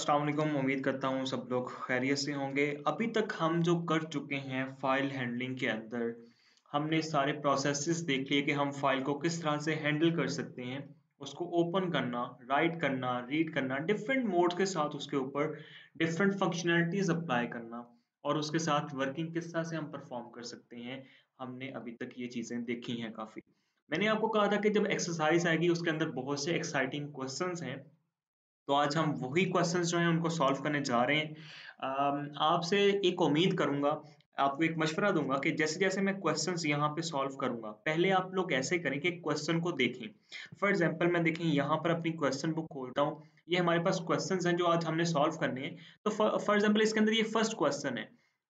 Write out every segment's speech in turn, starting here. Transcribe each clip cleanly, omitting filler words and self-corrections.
अस्सलाम वालेकुम। उम्मीद करता हूँ सब लोग खैरियत से होंगे। अभी तक हम जो कर चुके हैं फ़ाइल हैंडलिंग के अंदर, हमने सारे प्रोसेसेस देख लिए कि हम फ़ाइल को किस तरह से हैंडल कर सकते हैं। उसको ओपन करना, राइट करना, रीड करना, डिफरेंट मोड्स के साथ उसके ऊपर डिफरेंट फंक्शनैलिटीज़ अप्लाई करना और उसके साथ वर्किंग किस तरह से हम परफ़ॉर्म कर सकते हैं। हमने अभी तक ये चीज़ें देखी हैं काफ़ी। मैंने आपको कहा था कि जब एक्सरसाइज़ आएगी उसके अंदर बहुत से एक्साइटिंग क्वेश्चंस हैं। तो आज हम वही क्वेश्चंस जो हैं उनको सॉल्व करने जा रहे हैं। आपसे एक उम्मीद करूँगा, आपको एक मशवरा दूँगा कि जैसे-जैसे मैं क्वेश्चंस यहाँ पे सॉल्व करूँगा, पहले आप लोग ऐसे करें कि क्वेश्चन को देखें। फॉर एग्ज़ाम्पल मैं देखें यहाँ पर अपनी क्वेश्चन बुक खोलता हूँ, ये हमारे पास क्वेश्चंस हैं जो आज हमने सॉल्व करने हैं। तो फॉर एग्ज़ाम्पल इसके अंदर ये फर्स्ट क्वेश्चन है,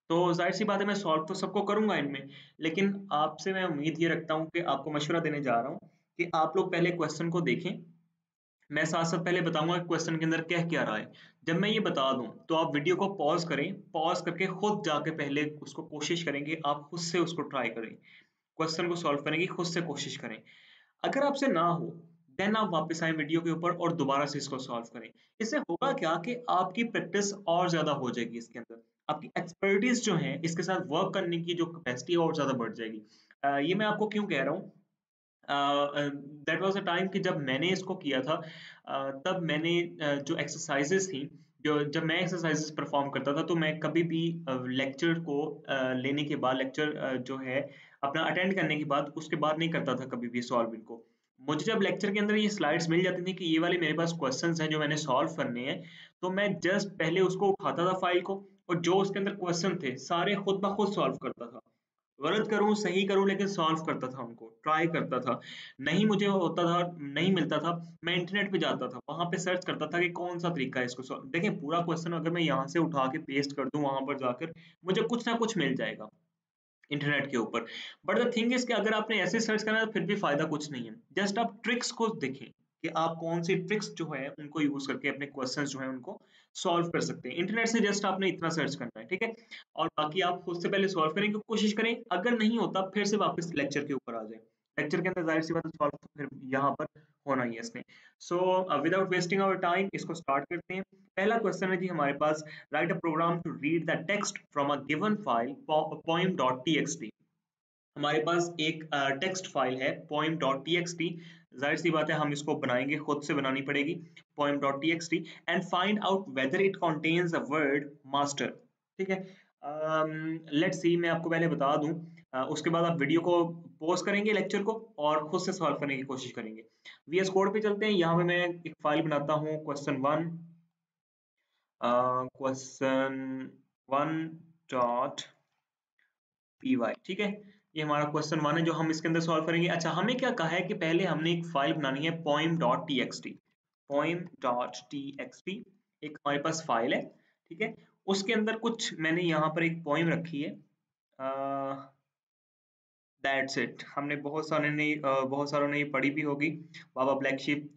तो ज़ाहिर-सी बात है मैं सॉल्व तो सबको करूँगा इनमें, लेकिन आपसे मैं उम्मीद ये रखता हूँ कि आपको मशवरा देने जा रहा हूँ कि आप लोग पहले क्वेश्चन को देखें। मैं साथ-साथ पहले बताऊँगा कि क्वेश्चन के अंदर कह क्या रहा है। जब मैं ये बता दूँ, तो आप वीडियो को पॉज़ करें, पॉज़ करके खुद जाके पहले उसको कोशिश करें कि आप खुद से उसको ट्राई करें। क्वेश्चन को सॉल्व करने की खुद से कोशिश करें। अगर आपसे ना हो, देन आप वापस आएँ वीडियो के ऊपर और दोबारा से इसको सॉल्व करें। इससे होगा क्या कि आपकी प्रैक्टिस और ज़्यादा हो जाएगी इसके अंदर। आपकी एक्सपर्टीज़ जो है, इसके साथ वर्क करने की जो कैपेसिटी है और ज़्यादा बढ़ जाएगी। ये मैं आपको क्यों कह रहा हूँ? दैट वाज़ अ टाइम कि जब मैंने इसको किया था तब मैंने जो एक्सरसाइज़ेज़ थी, जो जब मैं एक्सरसाइज़ेज़ परफ़ॉर्म करता था, तो मैं कभी भी लेक्चर को लेने के बाद लेक्चर जो है अपना अटेंड करने के बाद, उसके बाद नहीं करता था कभी भी सॉल्व इनको। मुझे जब लेक्चर के अंदर ये स्लाइड्स मिल जाती थी कि ये वाले मेरे पास क्वेश्चन्स हैं जो मैंने सॉल्व करने हैं, तो मैं जस्ट पहले उसको उठाता था फ़ाइल को और जो उसके अंदर क्वेश्चन थे, सारे खुद ब खुद सॉल्व करता था। गलत करूँ, सही करूँ लेकिन सॉल्व करता था उनको, ट्राई करता था। नहीं मुझे होता था, नहीं मिलता था, मैं इंटरनेट पे जाता था, वहाँ पे सर्च करता था कि कौन-सा तरीका है इसको सॉल्व देखिए पूरा क्वेश्चन अगर मैं यहाँ से उठा के पेस्ट कर दूँ वहाँ पर जाकर, मुझे कुछ ना कुछ मिल जाएगा इंटरनेट के ऊपर। बट द थिंग इज़ कि अगर आपने ऐसे सर्च करा तो फिर भी फ़ायदा कुछ नहीं है। जस्ट आप ट्रिक्स को देखें कि आप कौन-सी ट्रिक्स जो है उनको यूज़ करके अपने क्वेश्चंस जो हैं उनको सॉल्व कर सकते हैं। इंटरनेट से जस्ट आपने इतना सर्च करना है, ठीक है? और बाकी आप खुद से पहले सॉल्व करने की कोशिश करें, अगर नहीं होता फिर से वापस लेक्चर के ऊपर आ जाएँ। लेक्चर के अंदर ज़ाहिर-सी बात है सॉल्व तो फिर यहाँ पर होना ही है इसने। So without wasting our time इसको स्टार्ट करते हैं। पहला क्वेश्चन है जी हमारे पास write a program to read the text from a given file poem.txt। हमारे पास एक टेक्स्ट फाइल है poem.txt। जाहिर सी बात है हम इसको बनाएंगे, खुद से बनानी पड़ेगी poem.txt and find out whether it contains a word master. ठीक है, लेट्स सी मैं आपको पहले बता दूं, उसके बाद आप वीडियो को पॉज करेंगे लेक्चर को और खुद से सॉल्व करने की कोशिश करेंगे। वीएस कोड पे चलते हैं। यहाँ पे मैं एक फाइल बनाता हूँ क्वेश्चन 1, क्वेश्चन 1 py। ठीक है, ये हमारा क्वेश्चन 1 है जो हम इसके अंदर सॉल्व करेंगे। अच्छा, हमें क्या कहा है कि पहले हमने एक फाइल बनानी है poem.txt। poem.txt एक हमारे पास फाइल है, ठीक है। उसके अंदर कुछ मैंने यहाँ पर एक पोएम रखी है। That's it. हमने बहुत सारों ने ये पढ़ी भी होगी, baa baa black sheep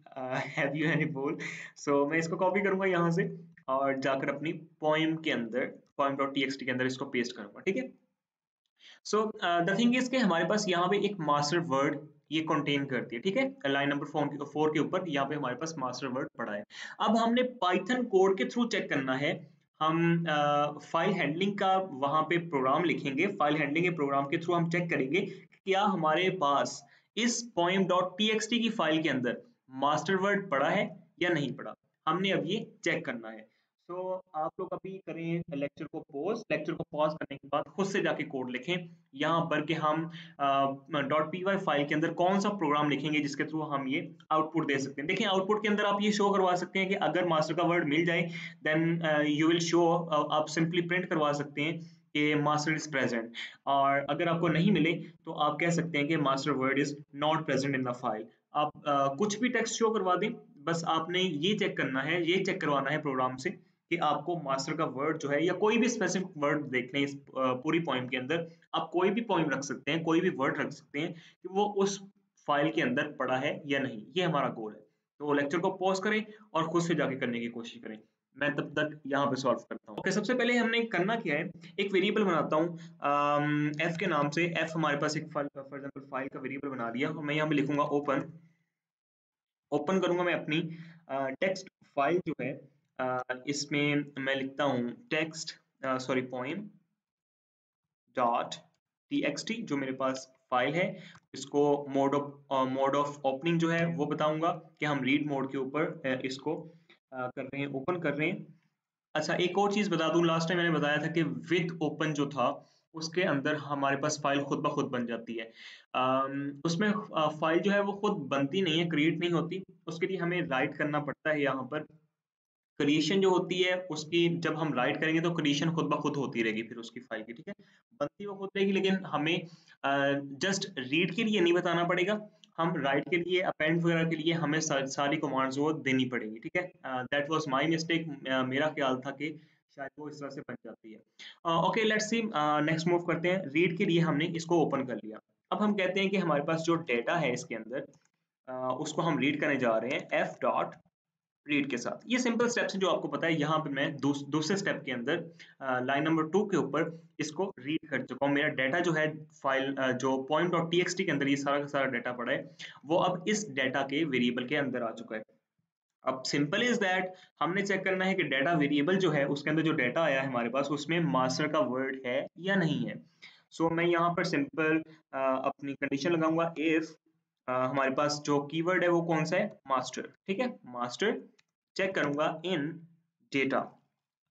have you any wool. So मैं इसको कॉपी करूंगा यहाँ से और जाकर अपनी पोएम के अंदर poem.txt के अंदर इसको पेस्ट करूंगा, ठीक है। सो द थिंग इज कि हमारे पास यहाँ पे एक मास्टर वर्ड ये कंटेन करती है, ठीक है। लाइन नंबर 4 के ऊपर यहाँ पे हमारे पास मास्टर वर्ड पड़ा है। अब हमने पाइथन कोड के थ्रू चेक करना है। हम फाइल हैंडलिंग का वहां पे प्रोग्राम लिखेंगे, फाइल हैंडलिंग के प्रोग्राम के थ्रू हम चेक करेंगे कि क्या हमारे पास इस poem.txt की फाइल के अंदर मास्टर वर्ड पड़ा है या नहीं पड़ा। हमने अब ये चेक करना है। तो आप लोग अभी करें लेक्चर को पॉज करने के बाद खुद से जाके कोड लिखें यहाँ पर कि हम .py फाइल के अंदर कौन सा प्रोग्राम लिखेंगे जिसके थ्रू हम ये आउटपुट दे सकते हैं। देखिए आउटपुट के अंदर आप ये शो करवा सकते हैं कि अगर मास्टर का वर्ड मिल जाए देन यू विल शो, आप सिंपली प्रिंट करवा सकते हैं कि मास्टर इज प्रेजेंट। और अगर आपको नहीं मिले तो आप कह सकते हैं कि master word is not present in the file. आप कुछ भी टेक्स्ट शो करवा दें, बस आपने ये चेक करना है, ये चेक करवाना है प्रोग्राम से कि आपको मास्टर का वर्ड जो है या कोई भी स्पेसिफिक वर्ड देख लें इस पूरी पोएम के अंदर। आप कोई भी पोएम रख सकते हैं, कोई भी वर्ड रख सकते हैं कि वो उस फाइल के अंदर पड़ा है या नहीं। ये हमारा गोल है। तो लेक्चर को पॉज करें और खुद से जाके करने की कोशिश करें। मैं तब तक यहाँ पे सॉल्व करता हूँ। ओके, सबसे पहले हमने करना क्या है, एक वेरिएबल बनाता हूँ एफ के नाम से। एफ हमारे पास एक फाइल, फॉर एग्जाम्पल फाइल का वेरिएबल बना लिया। मैं यहाँ पे लिखूंगा ओपन। ओपन करूंगा मैं अपनी टेक्स्ट फाइल जो है इसमें मैं लिखता हूँ text sorry poem dot TXT जो मेरे पास फाइल है। इसको मोड ऑफ ओपनिंग जो है वो बताऊंगा कि हम रीड मोड के ऊपर इसको कर रहे हैं, ओपन कर रहे हैं। अच्छा, एक और चीज बता दूं, लास्ट टाइम मैंने बताया था कि विद ओपन जो था उसके अंदर हमारे पास फाइल खुद ब खुद बन जाती है। उसमें फाइल जो है वो खुद बनती नहीं है, क्रिएट नहीं होती, उसके लिए हमें राइट करना पड़ता है। यहाँ पर क्रिएशन जो होती है उसकी जब हम राइट करेंगे तो क्रिएशन खुद ब खुद होती रहेगी फिर उसकी फाइल की, ठीक है, बनती वो खुद रहेगी, लेकिन हमें जस्ट रीड के लिए नहीं बताना पड़ेगा, हम राइट के लिए अपेंड वगैरह के लिए हमें सारी कमांड्स वो देनी पड़ेगी, ठीक है। दैट वाज माय मिस्टेक, मेरा ख्याल था कि शायद वो इस तरह से बन जाती है। Okay, let's see, next move करते हैं। रीड के लिए हमने इसको ओपन कर लिया। अब हम कहते हैं कि हमारे पास जो डेटा है इसके अंदर उसको हम रीड करने जा रहे हैं एफ डॉट रीड के साथ। ये सिंपल स्टेप्स हैं जो आपको पता है। यहाँ पे मैं दूसरे स्टेप के अंदर लाइन नंबर 2 के ऊपर इसको रीड कर चुका हूँ। मेरा डाटा जो है फाइल जो poem.txt के अंदर ये सारा का सारा डाटा पड़ा है, वो अब इस डाटा के वेरिएबल के अंदर आ चुका है। अब सिंपल इज दैट हमने चेक करना है कि डाटा वेरिएबल जो है उसके अंदर जो डाटा आया है हमारे पास उसमें मास्टर का वर्ड है या नहीं है। सो मैं यहाँ पर सिंपल अपनी कंडीशन लगाऊंगा इफ हमारे पास जो कीवर्ड है वो कौन सा है, मास्टर, ठीक है। मास्टर चेक करूंगा इन डेटा,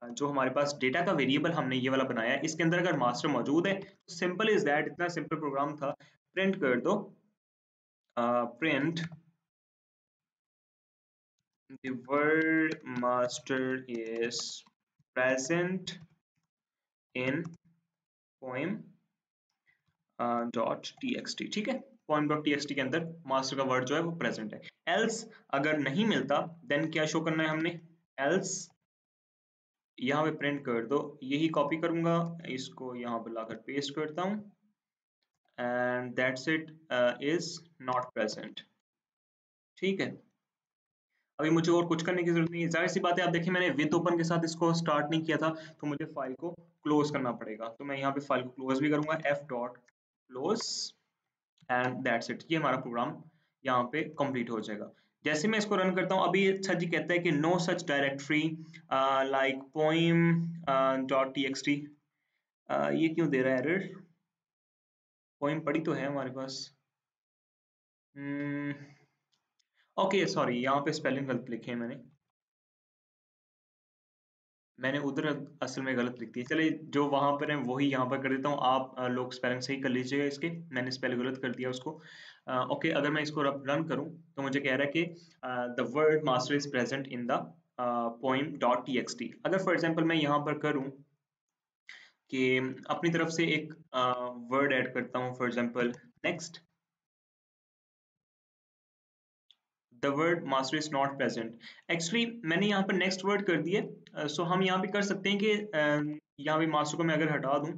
जो हमारे पास डेटा का वेरिएबल हमने ये वाला बनाया है इसके अंदर अगर मास्टर मौजूद है तो सिंपल इज दैट, इतना सिंपल प्रोग्राम था, प्रिंट कर दो print the word master is present in poem dot txt, ठीक है। poem डॉट txt के अंदर मास्टर का वर्ड जो है वो प्रेजेंट है। एल्स अगर नहीं मिलता देन क्या शो करना है हमने, एल्स यहाँ पे प्रिंट कर दो, यही कॉपी करूंगा, इसको यहाँ पे लाकर पेस्ट करता हूँ and that's it, is not present, ठीक है। अभी मुझे और कुछ करने की जरूरत नहीं है। जाहिर सी बात है, आप देखिए मैंने विद ओपन के साथ इसको स्टार्ट नहीं किया था तो मुझे फाइल को क्लोज करना पड़ेगा, तो मैं यहाँ पे फाइल को क्लोज भी करूंगा F dot close and that's it. ये हमारा प्रोग्राम यहाँ पे कंप्लीट हो जाएगा। जैसे मैं इसको रन करता हूँ अभी अच्छा जी कहता है कि no such directory like poem dot TXT, ये क्यों दे रहा है एरर, पोएम पड़ी तो है हमारे पास। ओके सॉरी, यहाँ पे स्पेलिंग गलत लिखे हैं मैंने उधर असल में गलत लिख दी। चलिए जो वहां पर है वही यहाँ पर कर देता हूँ, आप लोग स्पेलिंग सही कर लीजिएगा इसके, मैंने स्पेलिंग गलत कर दिया उसको। ओके, अगर मैं इसको रन करूँ तो मुझे कह रहा है कि the word master is present in the poem dot TXT. अगर फॉर एग्जांपल मैं यहाँ पर करूँ कि अपनी तरफ से एक वर्ड ऐड करता हूँ, for example next, the word master is not present. Actually मैंने यहाँ पर नेक्स्ट वर्ड कर दिया, सो हम यहाँ पे कर सकते हैं कि यहाँ पे मास्टर को मैं अगर हटा दूं,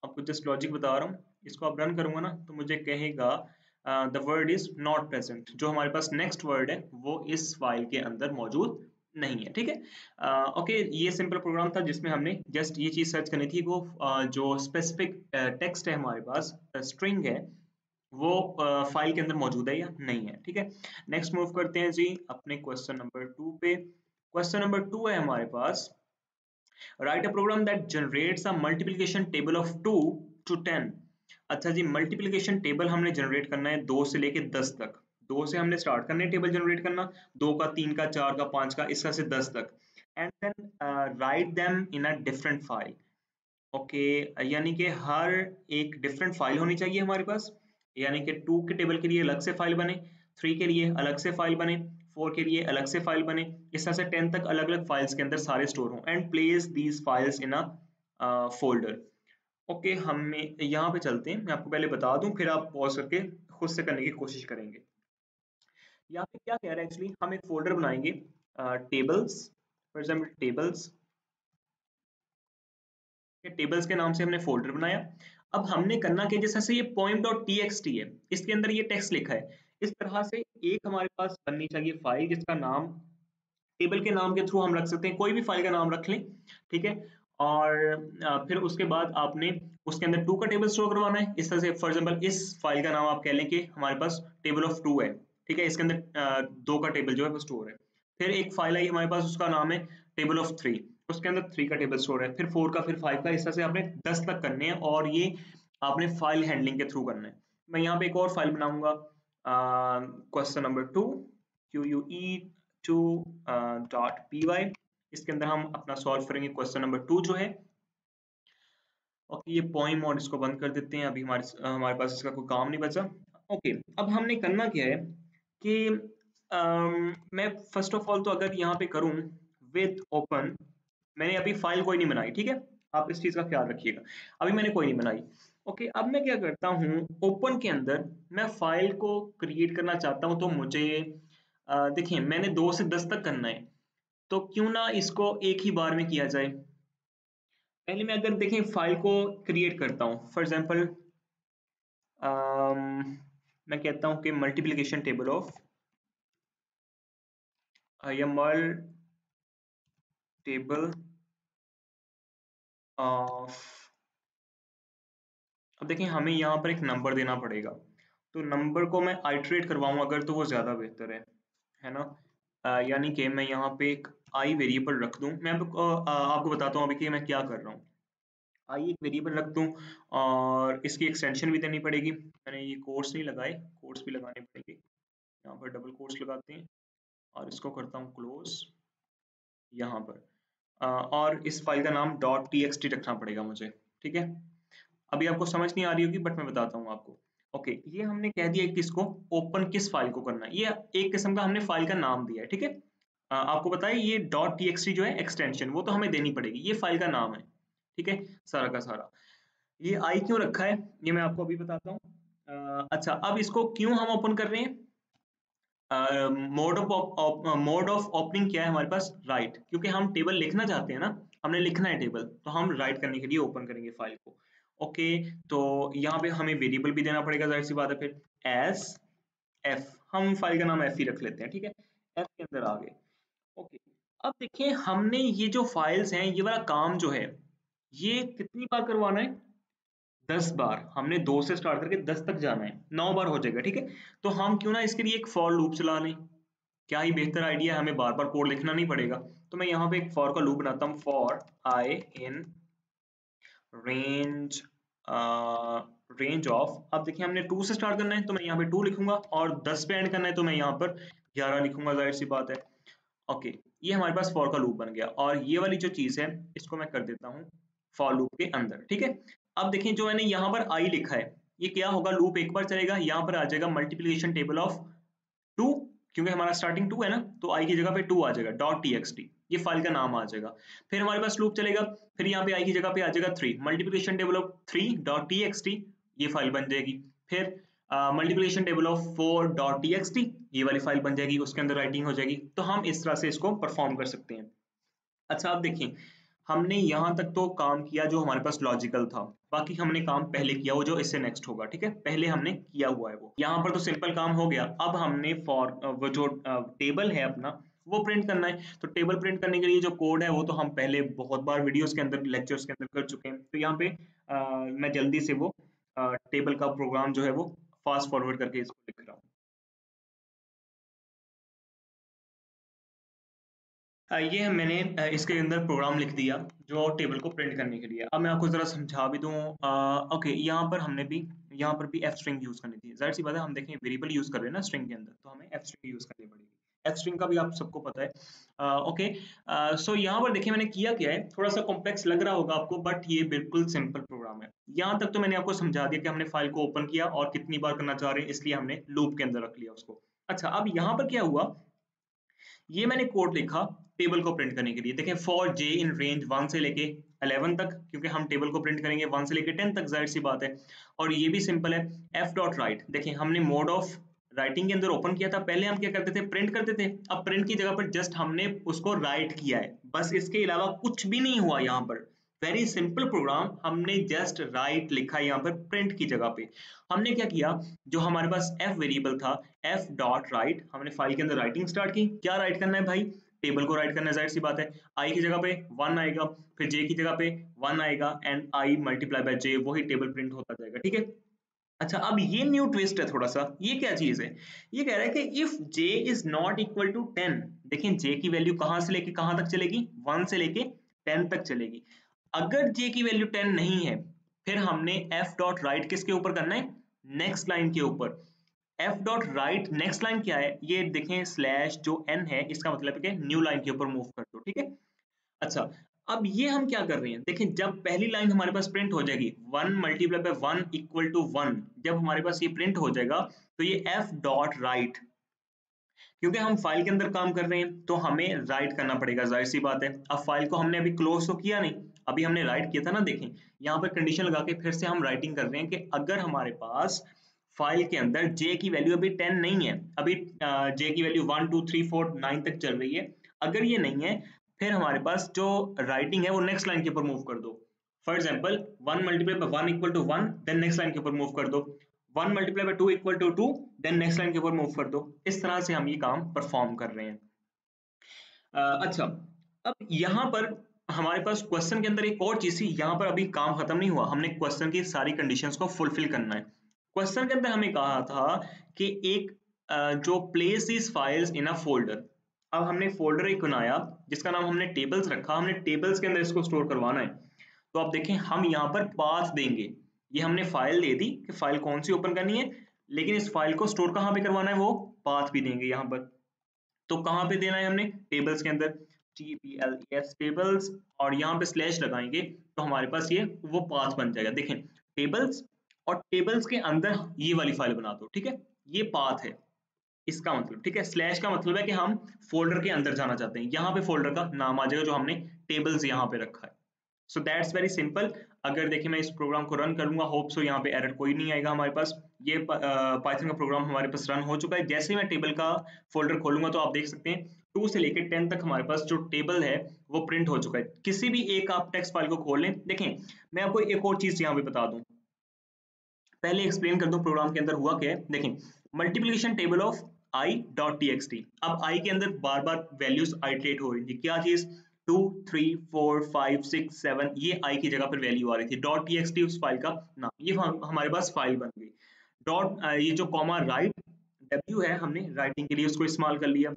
आपको जस्ट लॉजिक बता रहा हूँ, इसको आप रन करूंगा ना तो मुझे कहेगा the word is not present, जो हमारे पास नेक्स्ट वर्ड है वो इस फाइल के अंदर मौजूद नहीं है, ठीक है। ओके, ये सिंपल प्रोग्राम था जिसमें हमने जस्ट ये चीज सर्च करनी थी, वो जो स्पेसिफिक टेक्स्ट है हमारे पास, स्ट्रिंग है, वो फाइल के अंदर मौजूद है या नहीं है, ठीक है। नेक्स्ट मूव करते हैं जी अपने क्वेश्चन नंबर 2 पे। क्वेश्चन नंबर 2 है हमारे पास, right a program that generates a multiplication table of 2 to 10। अच्छा जी, मल्टीप्लिकेशन टेबल हमने जनरेट करना है 2 से लेके 10 तक। 2 से हमने स्टार्ट करना है टेबल जनरेट करना, 2 का, 3 का, 4 का, 5 का, इस तरह से 10 तक, and then write them in a different file. Okay, यानी कि हर एक डिफरेंट फाइल होनी चाहिए हमारे पास, यानी कि 2 के टेबल के लिए अलग से फाइल बने, 3 के लिए अलग से फाइल बने, 4 के लिए अलग से फाइल बने, इस तरह से 10 तक अलग अलग फाइल्स के अंदर सारे स्टोर हों, and place these files in a folder. Okay, हमें यहाँ पे चलते हैं, मैं आपको पहले बता दूं फिर आप पॉज करके खुद से करने की कोशिश करेंगे। यहाँ पे क्या कह रहा है, एक्चुअली हम एक फोल्डर बनाएंगे tables, for example tables, tables के नाम से हमने फोल्डर बनाया। अब हमने करना कि जैसे से ये poem.txt है, इसके अंदर ये टेक्स्ट लिखा है, इस तरह से एक हमारे पास बननी चाहिए फाइल जिसका नाम टेबल के नाम के थ्रू हम रख सकते हैं, कोई भी फाइल का नाम रख लें, ठीक है। और फिर उसके बाद आपने उसके अंदर 2 का टेबल स्टोर करवाना है। इस तरह से फॉर एग्जांपल इस फाइल का नाम आप कह लें कि हमारे पास टेबल ऑफ 2 है, ठीक है, इसके अंदर 2 का टेबल जो है वो स्टोर है। फिर एक फाइल आई हमारे पास, उसका नाम है टेबल ऑफ 3, उसके अंदर 3 का टेबल स्टोर है, फिर 4 का, फिर 5 का, इस तरह से आपने 10 तक करने हैं और ये आपने फाइल हैंडलिंग के थ्रू करना है। मैं यहाँ पे एक और फाइल बनाऊंगा, क्वेश्चन नंबर 2 QUE2.py, इसके अंदर हम अपना सॉल्व करेंगे क्वेश्चन नंबर 2 जो है। ओके, ये पोइम और इसको बंद कर देते हैं, अभी हमारे पास इसका कोई काम नहीं बचा। ओके, अब हमने करना क्या है कि मैं फर्स्ट ऑफ ऑल तो अगर यहाँ पे करूँ विद ओपन, मैंने अभी फाइल कोई नहीं बनाई, ठीक है, आप इस चीज का ख्याल रखिएगा, अभी मैंने कोई नहीं बनाई। ओके, अब मैं क्या करता हूँ, ओपन के अंदर मैं फाइल को क्रिएट करना चाहता हूँ, तो मुझे देखिए मैंने 2 से 10 तक करना है, तो क्यों ना इसको एक ही बार में किया जाए। पहले मैं अगर देखें फाइल को क्रिएट करता हूँ, फॉर एग्जांपल मैं कहता हूँ कि multiplication table of YAML table of, अब देखें हमें यहाँ पर एक नंबर देना पड़ेगा, तो नंबर को मैं आइटरेट करवाऊँ अगर, तो वो ज्यादा बेहतर है ना। यानी कि मैं यहाँ पे एक आई वेरिएबल रख दूं, मैं आपको बताता हूँ अभी कि मैं क्या कर रहा हूँ। आई एक वेरिएबल रख दूं और इसकी एक्सटेंशन भी देनी पड़ेगी, मैंने ये कोट्स नहीं लगाए, कोट्स भी लगाने पड़ेंगे, यहाँ पर डबल कोट्स लगाते हैं और इसको करता हूँ क्लोज यहाँ पर। और इस फाइल का नाम .txt रखना पड़ेगा मुझे, ठीक है। अभी आपको समझ नहीं आ रही होगी बट मैं बताता हूँ आपको। ओके, ये हमने कह दिया कि किसको, ओपन किस फाइल को करना है, ये एक किस्म का हमने फाइल का नाम दिया है, ठीक है। आपको बताया ये .txt जो है एक्सटेंशन, वो तो हमें देनी पड़ेगी, ये फाइल का नाम है, ठीक है, सारा का सारा। ये आई क्यों रखा है ये मैं आपको अभी बताता हूँ। अच्छा, अब इसको क्यों हम ओपन कर रहे हैं, मोड ऑफ ओपनिंग क्या है हमारे पास, राइट, क्योंकि हम टेबल लिखना चाहते हैं ना, हमने लिखना है टेबल, तो हम राइट करने के लिए ओपन करेंगे फाइल को। ओके, तो यहाँ पे हमें वेरिएबल भी देना पड़ेगा, जाहिर सी बात है, फिर एस एफ, हम फाइल का नाम एफ ही रख लेते हैं, ठीक है, एफ के अंदर आ गए। ओके, अब देखिए हमने ये जो फाइल्स हैं, ये वाला काम जो है, ये कितनी बार करवाना है, 10 बार, हमने 2 से स्टार्ट करके 10 तक जाना है, 9 बार हो जाएगा, ठीक है। तो हम क्यों ना इसके लिए एक फॉर लूप चला लें, क्या ही बेहतर आइडिया है, हमें बार बार कोड लिखना नहीं पड़ेगा। तो मैं यहाँ पे एक फॉर का लूप बनाता हूँ, for I in range range of, अब देखिए हमने 2 से स्टार्ट करना है, तो मैं यहाँ पे 2 लिखूंगा, और 10 पे एंड करना है तो मैं यहाँ पर 11 लिखूंगा, जाहिर सी बात है। ओके, ये हमारे पास फॉर का लूप बन गया, और ये वाली जो चीज है इसको मैं कर देता हूँ फॉर लूप के अंदर, ठीक है। अब देखिए जो मैंने यहाँ पर आई लिखा है, ये क्या होगा, लूप एक बार चलेगा, यहाँ पर आ जाएगा मल्टीप्लिकेशन टेबल ऑफ 2, क्योंकि हमारा स्टार्टिंग 2 है ना, तो आई की जगह पे 2 आ जाएगा, .txt, ये फाइल का नाम आ जाएगा। फिर हमारे पास लूप चलेगा, फिर यहाँ पे आई की जगह पे आ जाएगा 3, मल्टीप्लिकेशन टेबल ऑफ 3.txt, ये फाइल बन जाएगी। फिर मल्टीप्लिकेशन टेबल ऑफ 4.txt, ये वाली फाइल बन जाएगी, उसके अंदर राइटिंग हो जाएगी। तो हम इस तरह से इसको परफॉर्म कर सकते हैं। अच्छा, आप देखिए हमने यहाँ तक तो काम किया जो हमारे पास लॉजिकल था, बाकी हमने काम पहले किया वो जो इससे नेक्स्ट होगा, ठीक है, पहले हमने किया हुआ है वो, यहाँ पर तो सिंपल काम हो गया। अब हमने फॉर वो जो टेबल है अपना वो प्रिंट करना है, तो टेबल प्रिंट करने के लिए जो कोड है वो तो हम पहले बहुत बार वीडियोस के अंदर, लेक्चर्स के अंदर कर चुके हैं। तो यहाँ पे मैं जल्दी से वो टेबल का प्रोग्राम जो है वो फास्ट फॉरवर्ड करके इसको लिख रहा हूँ। ये मैंने इसके अंदर प्रोग्राम लिख दिया जो टेबल को प्रिंट करने के लिए। अब मैं आपको जरा समझा भी दूं। ओके, यहाँ पर हमने भी यहाँ पर भी एफ स्ट्रिंग यूज करनी थी, जाहिर सी बात है, हम देखें वेरिएबल यूज कर रहे हैं ना स्ट्रिंग के अंदर, तो हमें एफ स्ट्रिंग यूज करनी पड़ेगी। एफ स्ट्रिंग का भी आप सबको पता है। ओके, सो यहाँ पर देखिए मैंने किया क्या है, थोड़ा सा कॉम्प्लेक्स लग रहा होगा आपको, बट ये बिल्कुल सिंपल प्रोग्राम है। यहाँ तक तो मैंने आपको समझा दिया कि हमने फाइल को ओपन किया और कितनी बार करना चाह रहे हैं, इसलिए हमने लूप के अंदर रख लिया उसको। अच्छा, अब यहाँ पर क्या हुआ, ये मैंने कोड लिखा टेबल को प्रिंट करने के लिए। देखें फॉर जे इन रेंज 1 से लेके 11 तक, क्योंकि हम टेबल को प्रिंट करेंगे 1 से लेके 10 तक, जाहिर सी बात है। और ये भी सिंपल है, एफ डॉट राइट, देखें हमने मोड ऑफ राइटिंग के अंदर ओपन किया था, पहले हम क्या करते थे, प्रिंट करते थे, अब प्रिंट की जगह पर जस्ट हमने उसको राइट किया है, बस इसके अलावा कुछ भी नहीं हुआ यहाँ पर। वेरी सिंपल प्रोग्राम, हमने जस्ट राइट लिखा है यहाँ पर प्रिंट की जगह पे। हमने क्या किया, जो हमारे पास f वेरिएबल था, f डॉट राइट, हमने फाइल के अंदर राइटिंग स्टार्ट की। क्या राइट करना है भाई, टेबल को राइट करना है, जाहिर सी बात है। i की जगह पे 1 आएगा, फिर j की जगह पे 1 आएगा, and i multiply by j, वही टेबल प्रिंट होता जाएगा, ठीक है। अच्छा, अब ये न्यू ट्विस्ट है थोड़ा सा, ये क्या चीज है, ये कह रहा है कि if j is not equal to 10, देखें j की वैल्यू कहां से लेके कहां तक चलेगी, 1 से लेके 10 तक चलेगी। अगर j की वैल्यू 10 नहीं है, फिर हमने f डॉट राइट किसके ऊपर करना है, नेक्स्ट लाइन के ऊपर। f dot right next line क्या है, ये देखें स्लैश जो n है, इसका मतलब है कि न्यू लाइन के ऊपर मूव कर दो, ठीक है। अच्छा, अब ये हम क्या कर रहे हैं, देखें जब पहली लाइन हमारे पास प्रिंट हो जाएगी 1 मल्टीप्लाई बाय 1 इक्वल टू 1, जब हमारे पास ये प्रिंट हो जाएगा तो ये f डॉट राइट, क्योंकि हम फाइल के अंदर काम कर रहे हैं तो हमें राइट करना पड़ेगा, जाहिर सी बात है। अब फाइल को हमने अभी क्लोज तो किया नहीं, अभी हमने राइट किया था ना, देखें यहाँ पर कंडीशन लगा के फिर से हम राइटिंग कर रहे हैं कि अगर हमारे पास फाइल के अंदर j की वैल्यू अभी 10 नहीं है, अभी j की वैल्यू 1 2 3 4 9 तक चल रही है, अगर ये नहीं है, फिर हमारे पास जो राइटिंग है वो नेक्स्ट लाइन के ऊपर मूव कर दो। For example 1 multiply by 1 equal to 1, then next line के ऊपर मूव कर दो। 1 multiply by 2 equal to 2, then next line के ऊपर मूव कर दो। इस तरह से हम ये काम परफॉर्म कर रहे हैं। अच्छा, अब यहाँ पर हमारे पास क्वेश्चन के अंदर एक और चीज थी, यहाँ पर अभी काम खत्म नहीं हुआ, हमने क्वेश्चन की सारी कंडीशंस को फुलफिल करना है। क्वेश्चन के अंदर हमें कहा था कि एक जो place this files in a folder, अब हमने फोल्डर एक बनाया जिसका नाम हमने टेबल्स रखा, हमने टेबल्स के अंदर इसको स्टोर करवाना है। तो आप देखें हम यहाँ पर पाथ देंगे, ये हमने फाइल दे दी कि फाइल कौन सी ओपन करनी है, लेकिन इस फाइल को स्टोर कहाँ पे करवाना है, वो पाथ भी देंगे यहाँ पर। तो कहाँ पे देना है हमने, टेबल्स के अंदर, TBLES टेबल्स, और यहाँ पे स्लैश लगाएंगे तो हमारे पास ये वो पाथ बन जाएगा। देखें टेबल्स, और टेबल्स के अंदर ये वाली फाइल बना दो, ठीक है, ये पाथ है इसका मतलब, ठीक है। स्लैश का मतलब है कि हम फोल्डर के अंदर जाना चाहते हैं, यहाँ पे फोल्डर का नाम आ जाएगा जो हमने टेबल्स यहाँ पे रखा है। So that's very simple. अगर देखिए मैं इस प्रोग्राम को रन करूंगा, होप सो यहाँ पे एरर कोई नहीं आएगा हमारे पास। ये पाइथन का प्रोग्राम हमारे पास रन हो चुका है। जैसे ही मैं टेबल का फोल्डर खोलूंगा तो आप देख सकते हैं 2 से लेकर 10 तक हमारे पास जो टेबल है वो प्रिंट हो चुका है। किसी भी एक आप टेक्स्ट फाइल को खोल लें। देखें मैं आपको एक और चीज यहाँ पे बता दूं, पहले एक्सप्लेन कर दूं प्रोग्राम के अंदर हुआ क्या है। देखें multiplication table of I dot T X T, अब आई के अंदर बार बार वैल्यूज आइटरेट हो रही थी, क्या चीज 2 3 4 5 6 7, ये आई की जगह पर वैल्यू आ रही थी। डॉट टी एक्स टी उस फाइल का नाम, ये हमारे पास फाइल बन गई। डॉट ये जो कॉमा राइट डब्ल्यू है, हमने राइटिंग के लिए उसको इस्तेमाल कर लिया।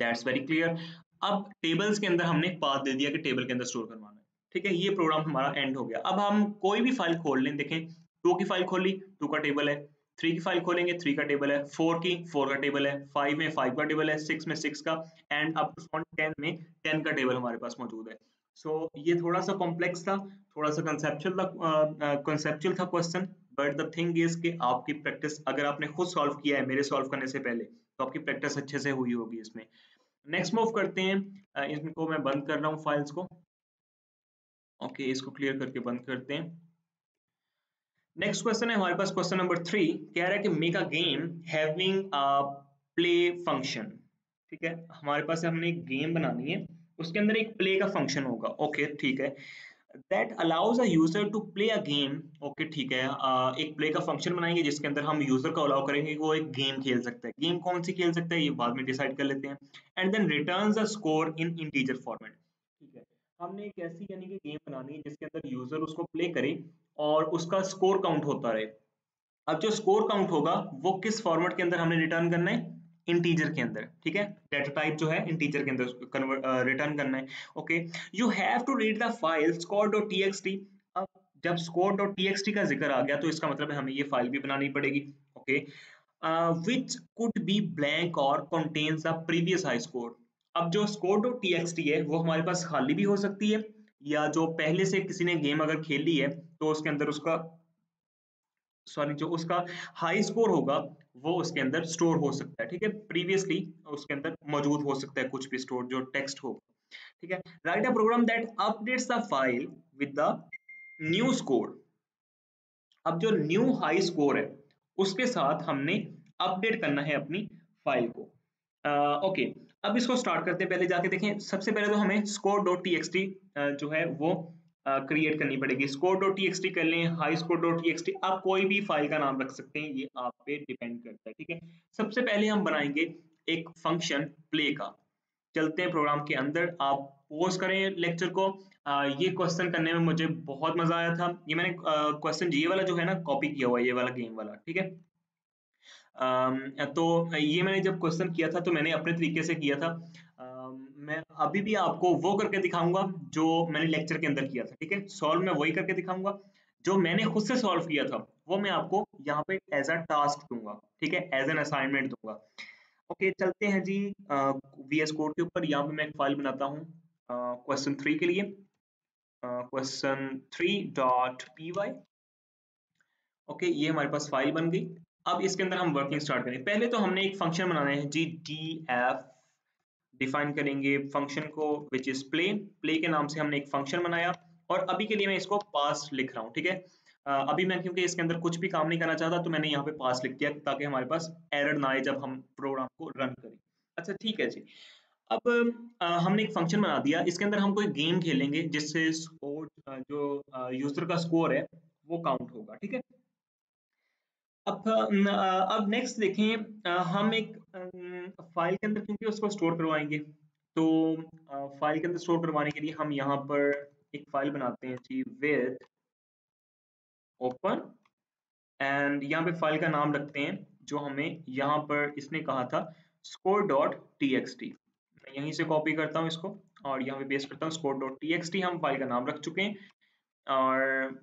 That's very clear. अब टेबल्स के अंदर हमने पाथ दे दिया कि टेबल के अंदर स्टोर करवाना है, ठीक है। ये प्रोग्राम हमारा एंड हो गया। अब हम कोई भी फाइल खोल लें, देखें 2 की फाइल खोली 2 का टेबल है, 3 की फाइल खोलेंगे 3 का टेबल है, 4 की 4 का टेबल है, 5 में 5 का टेबल है, 6 में 6 का, एंड अप टू 10 में 10 का टेबल हमारे पास मौजूद है। सो ये थोड़ा सा कॉम्प्लेक्स था, थोड़ा सा कंसेप्चुअल था question, but the thing is कि आपकी प्रैक्टिस अगर आपने खुद सॉल्व किया है मेरे सॉल्व करने से पहले, तो आपकी प्रैक्टिस अच्छे से हुई होगी इसमें। नेक्स्ट मूव करते हैं। इनको मैं बंद कर रहा हूँ फाइल्स को। ओके, इसको क्लियर करके बंद करते हैं। नेक्स्ट क्वेश्चन है हमारे पास, क्वेश्चन नंबर 3 कह रहा है कि make a game having a play function. ठीक है, हमारे पास हमने एक गेम बनानी है, उसके अंदर एक प्ले का फंक्शन होगा। ओके ठीक है, that allows a user to play a game. Okay ठीक है, एक प्ले का फंक्शन बनाएंगे जिसके अंदर हम यूजर को अलाउ करेंगे कि वो एक गेम खेल सकता है। गेम कौन सी खेल सकता है ये बाद में डिसाइड कर लेते हैं। And then returns a score in integer format. ठीक है, हमने एक ऐसी यानी कि गेम बनानी है जिसके अंदर यूजर उसको प्ले करे और उसका स्कोर काउंट होता रहे। अब जो स्कोर काउंट होगा वो किस फॉर्मेट के अंदर हमने रिटर्न करना है, इंटीजर के अंदर। ठीक है, डेटा टाइप जो है इंटीजर के अंदर कन्वर्ट रिटर्न करना है। Okay, you have to read the file score.txt। अब जब score.txt का जिक्र आ गया तो इसका मतलब है हमें ये फाइल भी बनानी पड़ेगी। Okay, which could be blank or contains the previous high score। अब जो score.txt है वो हमारे पास खाली भी हो सकती है, या जो पहले से किसी ने गेम अगर खेली है तो उसके अंदर उसका जो उसका हाई स्कोर होगा वो उसके अंदर स्टोर हो सकता है। ठीक है, प्रीवियसली उसके अंदर मौजूद हो सकता है कुछ भी स्टोर जो टेक्स्ट होगा। ठीक है, write a program that updates the file with the new score. अब जो न्यू हाई स्कोर है उसके साथ हमने अपडेट करना है अपनी फाइल को। ओके, अब इसको स्टार्ट करते हैं। पहले जाके देखें, सबसे पहले तो हमें score.txt जो है वो क्रिएट करनी पड़ेगी। score.txt कर लें, हाई score.txt, आप कोई भी फाइल का नाम रख सकते हैं, ये आप पे डिपेंड करता है। ठीक है, सबसे पहले हम बनाएंगे एक फंक्शन प्ले का चलते हैं प्रोग्राम के अंदर। आप पोज करें लेक्चर को। ये क्वेश्चन करने में मुझे बहुत मजा आया था। ये मैंने क्वेश्चन ये वाला जो है ना कॉपी किया हुआ है, ये वाला गेम वाला, ठीक है। तो ये मैंने जब क्वेश्चन किया था तो मैंने अपने तरीके से किया था। मैं अभी भी आपको वो करके दिखाऊंगा जो मैंने लेक्चर के अंदर किया था, ठीक है। सॉल्व मैं वही करके दिखाऊंगा जो मैंने खुद से सॉल्व किया था, वो मैं आपको यहाँ पे एज अ टास्क दूंगा, ठीक है, एज एन असाइनमेंट दूंगा। ओके, चलते हैं जी VS कोड के ऊपर। यहाँ पे मैं एक फाइल बनाता हूँ क्वेश्चन 3 के लिए, क्वेश्चन 3.py। ओके, ये हमारे पास फाइल बन गई। अब इसके अंदर हम वर्किंग स्टार्ट करेंगे। पहले तो हमने एक फंक्शन बनाना है जी, df डिफाइन करेंगे फंक्शन को विच इज प्ले। प्ले के नाम से हमने एक फंक्शन बनाया और अभी के लिए मैं इसको पास लिख रहा हूँ, ठीक है। अभी मैं क्योंकि इसके अंदर कुछ भी काम नहीं करना चाहता तो मैंने यहाँ पे पास लिख दिया ताकि हमारे पास एरर ना आए जब हम प्रोग्राम को रन करें। अच्छा ठीक है जी। अब हमने एक फंक्शन बना दिया, इसके अंदर हम कोई गेम खेलेंगे जिससे स्कोर जो यूजर का स्कोर है वो काउंट होगा, ठीक है। अब नेक्स्ट देखें, हम एक फाइल के अंदर क्योंकि उसको स्टोर करवाएंगे तो फाइल के अंदर स्टोर करवाने के लिए हम यहाँ पर एक फाइल बनाते हैं जी विद ओपन, एंड यहाँ पे फाइल का नाम रखते हैं जो हमें यहाँ पर इसने कहा था score.txt। मैं यहीं से कॉपी करता हूँ इसको और यहाँ पे पेस्ट करता हूँ score.txt। हम फाइल का नाम रख चुके हैं और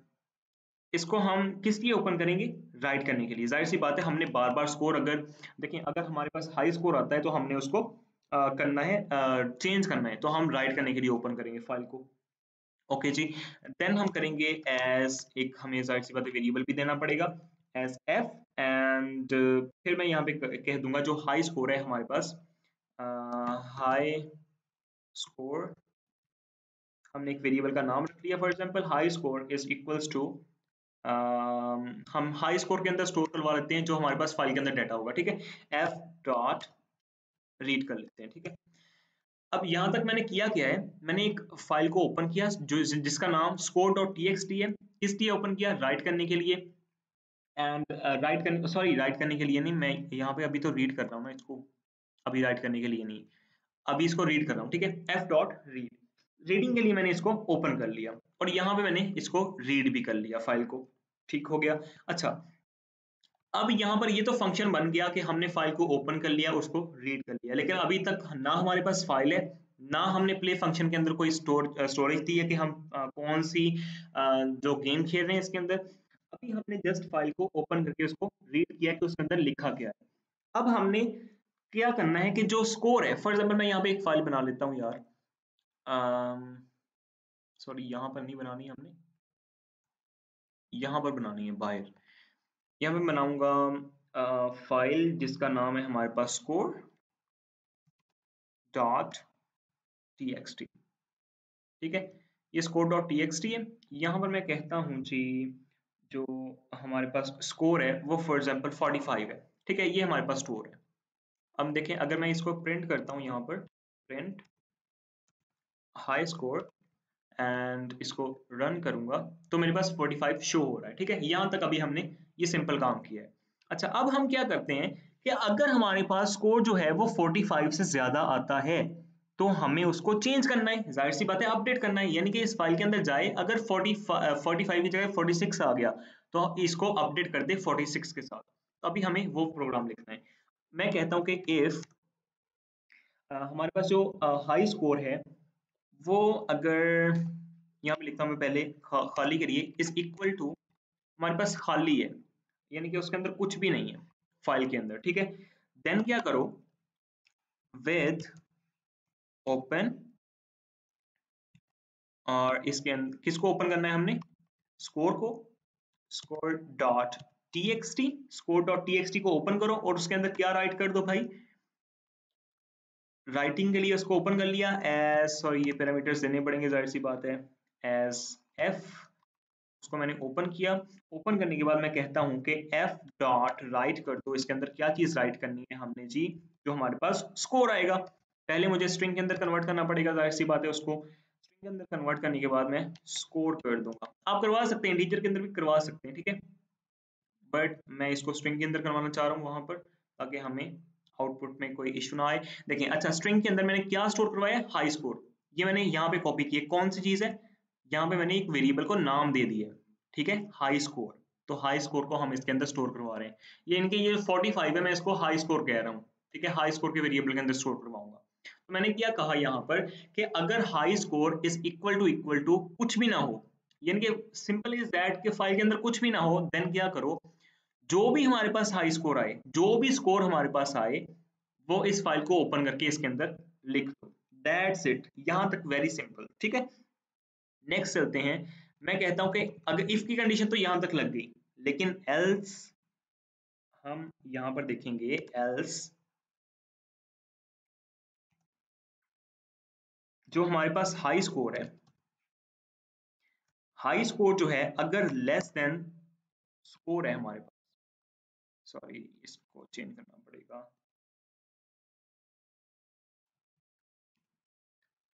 इसको हम किस लिए ओपन करेंगे, राइट करने के लिए। जाहिर सी बात है हमने बार बार स्कोर, अगर देखें अगर हमारे पास हाई स्कोर आता है तो हमने उसको करना है, चेंज करना है, तो हम राइट करने के लिए ओपन करेंगे फाइल को। ओके जी, देन हम करेंगे एज एक, हमें जाहिर सी बात है वेरिएबल भी देना पड़ेगा एज एफ, एंड फिर मैं यहाँ पे कह दूंगा जो हाई स्कोर है हमारे पास, हाई स्कोर, हमने एक वेरिएबल का नाम रख लिया, for example high score is equals to, हम हाई स्कोर के अंदर स्टोर करवा लेते हैं जो हमारे पास फाइल के अंदर डाटा होगा, ठीक है। एफ डॉट रीड कर लेते हैं, ठीक है। अब यहाँ तक मैंने किया क्या है, मैंने एक फाइल को ओपन किया जो जिसका नाम score.txt है। किस लिए ओपन किया, राइट करने के लिए। एंड राइट करने के लिए नहीं, मैं यहाँ पे अभी तो रीड कर रहा हूँ ना इसको, अभी राइट करने के लिए नहीं, अभी इसको रीड कर रहा हूँ, ठीक है। एफ डॉट रीड, रीडिंग के लिए मैंने इसको ओपन कर लिया और यहाँ पे मैंने इसको रीड भी कर लिया फाइल को, ठीक हो गया। अच्छा, अब यहाँ पर ये तो फंक्शन बन गया कि हमने फाइल को ओपन कर लिया, उसको रीड कर लिया, लेकिन अभी तक ना हमारे पास फाइल है, ना हमने प्ले फंक्शन के अंदर कोई स्टोरेज दी है कि हम कौन सी जो गेम खेल रहे हैं इसके अंदर। अभी हमने जस्ट फाइल को ओपन करके उसको रीड किया कि उसके अंदर लिखा क्या है। अब हमने क्या करना है कि जो स्कोर है, फॉर एग्जाम्पल मैं यहाँ पे एक फाइल बना लेता हूँ यार, सॉरी यहाँ पर नहीं बनानी हमने, यहाँ पर बनानी है बाहर। यहाँ पे बनाऊंगा फाइल जिसका नाम है हमारे पास score.txt, ठीक है। ये score.txt है। यहाँ पर मैं कहता हूँ जी जो हमारे पास स्कोर है वो फॉर एग्जांपल 45 है, ठीक है, ये हमारे पास स्कोर है। अब देखें अगर मैं इसको प्रिंट करता हूँ, यहाँ पर प्रिंट हाई स्कोर एंड इसको रन करूंगा तो मेरे पास 45 शो हो रहा है, ठीक है। यहाँ तक अभी हमने ये सिंपल काम किया है। अच्छा, अब हम क्या करते हैं कि अगर हमारे पास स्कोर जो है वो 45 से ज्यादा आता है तो हमें उसको चेंज करना है, जाहिर सी बात है अपडेट करना है, यानी कि इस फाइल के अंदर जाए, अगर 45 की जगह 46 आ गया तो इसको अपडेट कर दे 46 के साथ। तो अभी हमें वो प्रोग्राम लिखना है। मैं कहता हूँ कि इफ हमारे पास जो हाई स्कोर है वो अगर, यहाँ पे लिखता हूँ मैं पहले खाली करिए, इज इक्वल टू, हमारे पास खाली है यानी कि उसके अंदर कुछ भी नहीं है फाइल के अंदर, ठीक है। देन क्या करो, विद ओपन, और इसके अंदर किसको ओपन करना है हमने, स्कोर को, score dot TXT, score dot TXT को ओपन करो और उसके अंदर क्या राइट कर दो भाई, राइटिंग के लिए उसको ओपन कर लिया एज, सॉरी ये पैरामीटर्स देने पड़ेंगे जाहिर सी बात है, एज एफ, उसको मैंने ओपन किया। ओपन करने के बाद मैं कहता हूं कि एफ डॉट राइट कर दो, इसके अंदर क्या चीज राइट करनी है हमने जी, जो हमारे पास स्कोर आएगा। पहले मुझे स्ट्रिंग के अंदर कन्वर्ट करना पड़ेगा, जाहिर सी बात है, उसको स्ट्रिंग के अंदर कन्वर्ट करने के बाद मैं स्कोर कर दूंगा। आप करवा सकते हैं, इंटीजर के अंदर भी करवा सकते हैं, ठीक है, बट मैं इसको स्ट्रिंग के अंदर करवाना चाह रहा हूँ वहां पर, ताकि हमें आउटपुट में कोई इशू ना आए। देखिए अच्छा, स्ट्रिंग के अंदर मैंने क्या स्टोर करवाया, हाई स्कोर, ये मैंने यहाँ पे कॉपी किया। कौन सी चीज है, यहाँ पे मैंने एक वेरिएबल को नाम दे दिया, ठीक है, हाई स्कोर। तो हाई स्कोर को हम इसके अंदर स्टोर करवा रहे हैं। ये इनके ये 45 है, मैं इसको हाई स्कोर कह रहा हूँ, ठीक है, हाई स्कोर के वेरिएबल के अंदर स्टोर करवाऊंगा। तो मैंने क्या कहा यहाँ पर कि अगर high score is equal to कुछ भी ना हो, यानी कि सिंपल इज दैट कि फाइल के अंदर कुछ भी ना हो, देन क्या करो, जो भी हमारे पास हाई स्कोर आए, जो भी स्कोर हमारे पास आए, वो इस फाइल को ओपन करके इसके अंदर लिख दो। दैट्स इट, यहां तक वेरी सिंपल, ठीक है। नेक्स्ट चलते हैं। मैं कहता हूं कि अगर इफ की कंडीशन तो यहां तक लग गई, लेकिन एल्स हम यहां पर देखेंगे, एल्स जो हमारे पास हाई स्कोर है, हाई स्कोर जो है अगर लेस देन स्कोर है हमारे पास, सॉरी इसको चेंज करना पड़ेगा,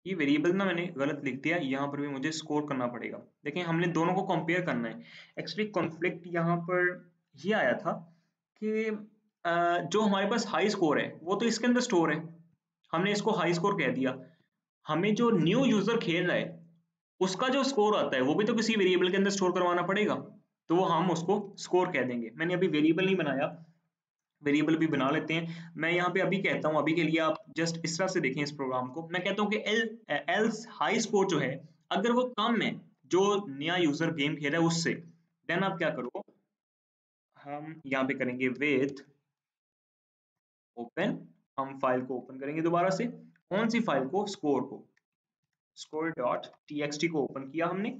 ये वेरिएबल ना मैंने गलत लिख दिया, यहाँ पर भी मुझे स्कोर करना पड़ेगा। देखिए हमने दोनों को कंपेयर करना है। एक्चुअली कॉन्फ्लिक्ट यहाँ पर ये आया था कि जो हमारे पास हाई स्कोर है वो तो इसके अंदर स्टोर है, हमने इसको हाई स्कोर कह दिया। हमें जो न्यू यूजर खेल रहा है उसका जो स्कोर आता है वो भी तो किसी वेरिएबल के अंदर स्टोर करवाना पड़ेगा, तो वो हम उसको स्कोर कह देंगे। मैंने अभी वेरिएबल नहीं बनाया, वेरिएबल भी बना लेते हैं। मैं यहाँ पे अभी कहता हूँ, अभी के लिए आप जस्ट इस तरह से देखें इस प्रोग्राम को। मैं कहता हूँ कि एल्स हाई स्कोर जो है अगर वो कम है जो नया यूजर गेम खेल रहा है उससे, देन आप क्या करो, हम यहाँ पे करेंगे विथ ओपन, हम फाइल को ओपन करेंगे दोबारा से। कौन सी फाइल को, स्कोर को, स्कोर डॉट टीएक्सटी को ओपन किया हमने।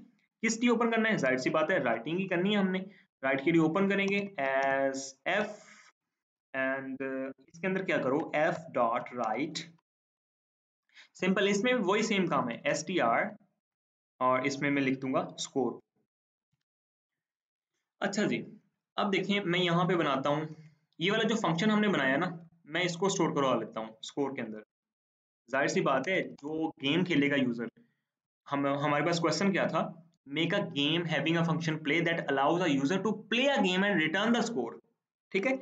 किस लिए ओपन करना है, जाहिर सी बात है राइटिंग ही करनी है हमने। राइट के लिए ओपन करेंगे एज एफ, एंड इसके अंदर क्या करो, एफ डॉट राइट, सिंपल, इसमें वही सेम काम है, एस टी आर, और इसमें मैं लिख दूंगा स्कोर। अच्छा जी, अब देखें मैं यहाँ पे बनाता हूँ, ये वाला जो फंक्शन हमने बनाया ना, मैं इसको स्टोर करवा लेता हूँ स्कोर के अंदर। जाहिर सी बात है जो गेम खेलेगा यूजर, हम हमारे पास क्वेश्चन क्या था, make a game having a function play that allows a user to play a game and return the score, ठीक है।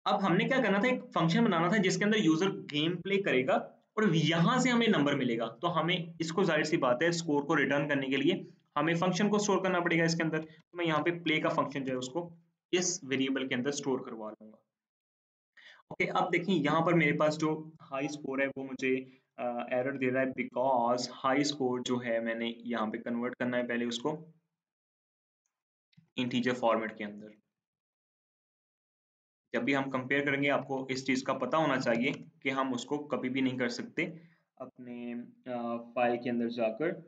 अब हमने क्या करना था, एक फंक्शन बनाना था जिसके अंदर यूजर गेम प्ले करेगा और यहां से हमें नंबर मिलेगा। तो हमें इसको, जाहिर सी बात है, स्कोर को रिटर्न करने के लिए हमें फंक्शन को स्टोर करना पड़ेगा इसके अंदर। तो मैं यहाँ पे प्ले का फंक्शन जो है उसको इस वेरिएबल के अंदर स्टोर करवा लूंगा। ओके, अब देखिए यहाँ पर मेरे पास जो हाई स्कोर है वो मुझे एरर दे रहा है, बिकॉज हाई स्कोर जो है मैंने यहाँ पे कन्वर्ट करना है पहले उसको इंटीजर फॉर्मेट के अंदर। जब भी हम कंपेयर करेंगे आपको इस चीज का पता होना चाहिए कि हम उसको कभी भी नहीं कर सकते अपने फाइल के अंदर जाकर,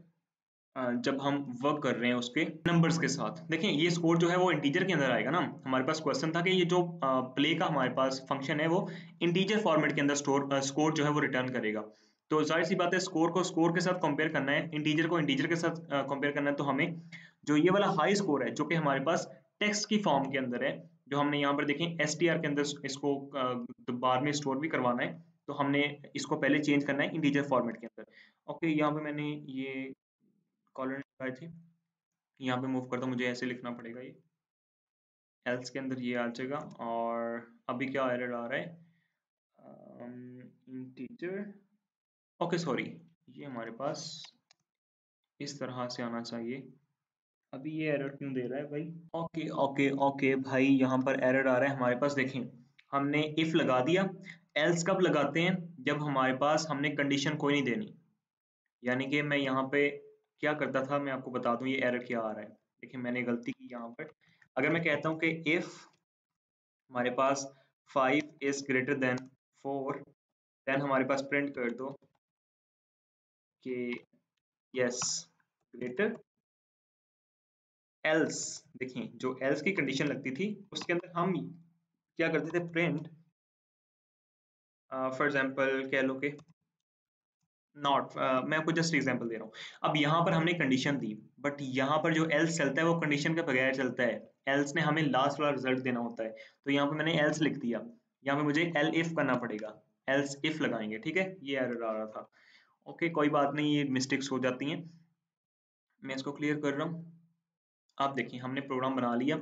जब हम वर्क कर रहे हैं उसके नंबर्स के साथ। देखें ये स्कोर जो है वो इंटीजर के अंदर आएगा ना। हमारे पास क्वेश्चन था कि ये जो प्ले का हमारे पास फंक्शन है वो इंटीजर फॉर्मेट के अंदर स्कोर जो है वो रिटर्न करेगा। तो जाहिर सी बात है स्कोर को स्कोर के साथ कंपेयर करना है, इंटीजर को इंटीजर के साथ कंपेयर करना है। तो हमें जो ये वाला हाई स्कोर है जो कि हमारे पास टेक्स्ट की फॉर्म के अंदर है, जो हमने यहाँ पर देखें एसटीआर के अंदर इसको बाद में स्टोर भी करवाना है, तो हमने इसको पहले चेंज करना है इंटीजर फॉर्मेट के अंदर। ओके, यहाँ पे मैंने ये कॉलन लगाए थे, यहाँ पे मूव करता हूँ, मुझे ऐसे लिखना पड़ेगा, ये एल्स के अंदर ये आ जाएगा। और अभी क्या एरर आ रहा है, इंटीजर, ओके सॉरी, ये हमारे पास इस तरह से आना चाहिए। अभी ये एरर क्यों दे रहा है भाई, ओके ओके ओके भाई, यहाँ पर एरर आ रहा है हमारे पास। देखें हमने इफ लगा दिया, एल्स कब लगाते हैं, जब हमारे पास हमने कंडीशन कोई नहीं देनी। यानी कि मैं यहाँ पे क्या करता था, मैं आपको बता दूं ये एरर क्या आ रहा है। देखिए मैंने गलती की यहाँ पर। अगर मैं कहता हूँ कि इफ हमारे पास 5 इज ग्रेटर देन 4, देन हमारे पास प्रिंट कर दो कि यस ग्रेटर एल्स। देखिए जो एल्स की कंडीशन लगती थी उसके अंदर हम क्या करते थे, प्रिंट फॉर एग्जांपल कह लो कि नॉट, मैं आपको जस्ट एग्जांपल दे रहा हूँ। अब यहाँ पर हमने कंडीशन दी, बट यहाँ पर जो एल्स चलता है वो कंडीशन के बगैर चलता है। एल्स ने हमें लास्ट वाला रिजल्ट देना होता है। तो यहाँ पे मैंने एल्स लिख दिया, यहाँ पे मुझे एल इफ करना पड़ेगा, एल्स इफ लगाएंगे, ठीक है। ये एरर आ रहा था, ओके कोई बात नहीं, ये मिस्टेक्स हो जाती हैं। मैं इसको क्लियर कर रहा हूँ। आप देखिए हमने प्रोग्राम बना लिया।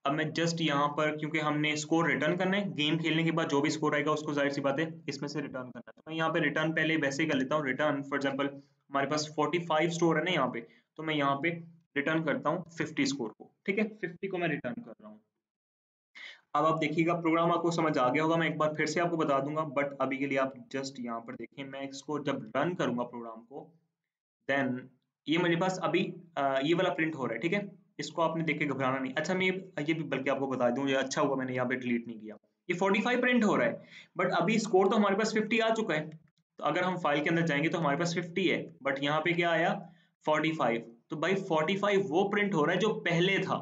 अब मैं जस्ट यहाँ पर, क्योंकि हमने स्कोर रिटर्न करना है, गेम खेलने के बाद जो भी स्कोर आएगा उसको जाहिर सी बात है इसमें से रिटर्न करना है, तो मैं यहाँ पे रिटर्न पहले वैसे ही कर लेता हूँ। रिटर्न फॉर एग्जांपल हमारे पास 45 स्कोर है ना यहाँ पे, तो मैं यहाँ पे रिटर्न करता हूँ 50 स्कोर को, ठीक है, 50 को मैं रिटर्न कर रहा हूँ। अब आप देखिएगा प्रोग्राम आपको समझ आ गया होगा, मैं एक बार फिर से आपको बता दूंगा, बट अभी के लिए आप जस्ट यहाँ पर देखें, मैं इसको जब रन करूंगा प्रोग्राम को, देन ये मेरे पास अभी ये वाला प्रिंट हो रहा है, ठीक है, इसको आपने देख के घबराना नहीं। अच्छा मैं ये भी बल्कि आपको बता दूं, ये अच्छा हुआ मैंने यहाँ पे डिलीट नहीं किया, ये 45 प्रिंट हो रहा है, बट अभी स्कोर तो हमारे पास 50 आ चुका है, तो अगर हम फाइल के अंदर जाएंगे तो हमारे पास 50 है, बट यहाँ पे क्या आया 45, तो भाई 45 वो प्रिंट हो रहा है जो पहले था,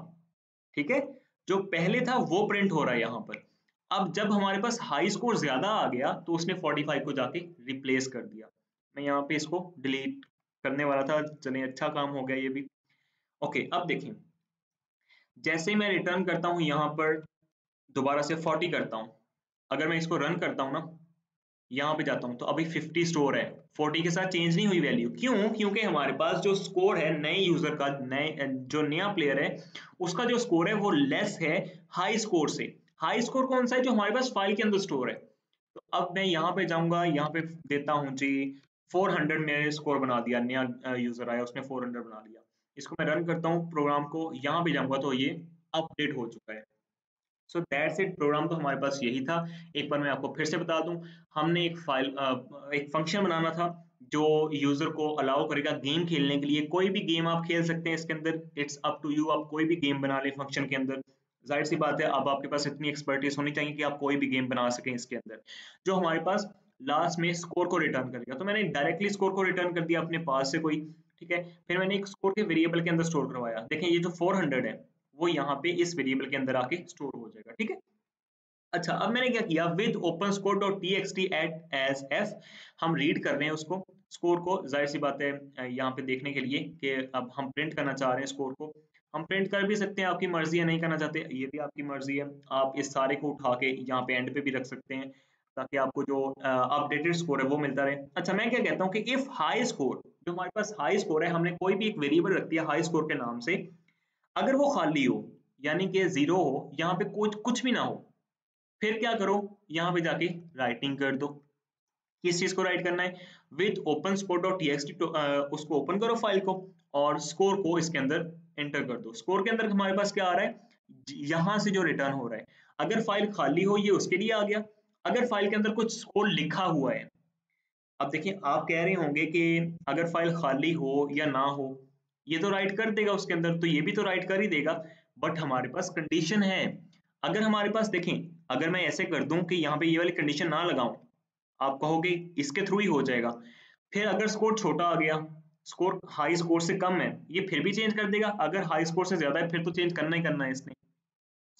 ठीक है, जो पहले था वो प्रिंट हो रहा है यहाँ पर। अब जब हमारे पास हाई स्कोर ज्यादा आ गया तो उसने 45 को जाके रिप्लेस कर दिया। मैं यहाँ पे इसको डिलीट करने वाला था, चलिए अच्छा काम हो गया ये भी। ओके अब देखें, जैसे मैं रिटर्न करता हूँ यहाँ पर दोबारा से 40 करता हूँ, अगर मैं इसको रन करता हूँ ना, यहाँ पे जाता हूँ तो अभी 50 स्टोर है, 40 के साथ चेंज नहीं हुई वैल्यू, क्यों? क्योंकि हमारे पास जो स्कोर है नए यूजर का, नए जो नया प्लेयर है उसका जो स्कोर है वो लेस है हाई स्कोर से। हाई स्कोर कौन सा है? जो हमारे पास फाइल के अंदर स्टोर है। तो अब मैं यहाँ पे जाऊंगा, यहाँ पे देता हूँ जी 400, मेरे स्कोर बना दिया, नया यूजर आया उसने 400 बना लिया। इसको मैं रन करता हूँ प्रोग्राम को, यहाँ पे जाऊंगा तो ये अपडेट हो चुका है। सो दैट्स इट, प्रोग्राम तो हमारे पास यही था। एक बार मैं आपको फिर से बता दूं, हमने एक फाइल एक फंक्शन बनाना था जो यूजर को अलाउ करेगा गेम खेलने के लिए। कोई भी गेम आप खेल सकते हैं इसके अंदर, इट्स अप टू यू, आप कोई भी गेम बना लें फंक्शन के अंदर। जाहिर सी बात है अब आपके पास इतनी एक्सपर्टीज होनी चाहिए कि आप कोई भी गेम बना सकें इसके अंदर, जो हमारे पास लास्ट में स्कोर को रिटर्न करेगा। तो मैंने डायरेक्टली स्कोर को रिटर्न कर दिया अपने पास से कोई, ठीक है, फिर मैंने एक स्कोर के वेरिएबल के अंदर स्टोर करवाया। देखें ये जो 400 है वो यहाँ पे इस वेरिएबल के अंदर आके स्टोर हो जाएगा, ठीक है। अच्छा अब मैंने क्या किया, with open score dot T X T at as F, हम रीड कर रहे हैं उसको स्कोर को, जाहिर सी बात है यहाँ पे देखने के लिए कि अब हम प्रिंट करना चाह रहे हैं स्कोर को। हम प्रिंट कर भी सकते हैं, आपकी मर्जी है, नहीं करना चाहते ये भी आपकी मर्जी है। आप इस सारे को उठा के यहाँ पे एंड पे भी रख सकते हैं ताकि आपको जो अपडेटेड स्कोर है वो मिलता रहे। अच्छा मैं क्या कहता हूँ कि इफ हाई स्कोर, जो हमारे पास हाई स्कोर है, हमने कोई भी एक वेरिएबल रख दिया हाई स्कोर के नाम से, अगर वो खाली हो यानी कि जीरो हो, यहाँ पे कुछ कुछ भी ना हो, फिर क्या करो, यहाँ पे जाके राइटिंग कर दो। किस चीज को राइट करना है, with open score dot TXT, उसको ओपन करो फाइल को और स्कोर को इसके अंदर एंटर कर दो। स्कोर के अंदर हमारे पास क्या आ रहा है, यहां से जो रिटर्न हो रहा है, अगर फाइल खाली हो ये उसके लिए आ गया, अगर फाइल के अंदर कुछ स्कोर लिखा हुआ है, अब देखिए आप कह रहे होंगे कि अगर फाइल खाली हो या ना हो ये तो राइट कर देगा उसके अंदर, तो ये भी तो राइट कर ही देगा, बट हमारे पास कंडीशन है। अगर हमारे पास देखें, अगर मैं ऐसे कर दूं कि यहाँ पे ये वाली कंडीशन ना लगाऊं, आप कहोगे इसके थ्रू ही हो जाएगा, फिर अगर स्कोर छोटा आ गया, स्कोर हाई स्कोर से कम है, ये फिर भी चेंज कर देगा, अगर हाई स्कोर से ज्यादा है फिर तो चेंज करना ही करना है इसने।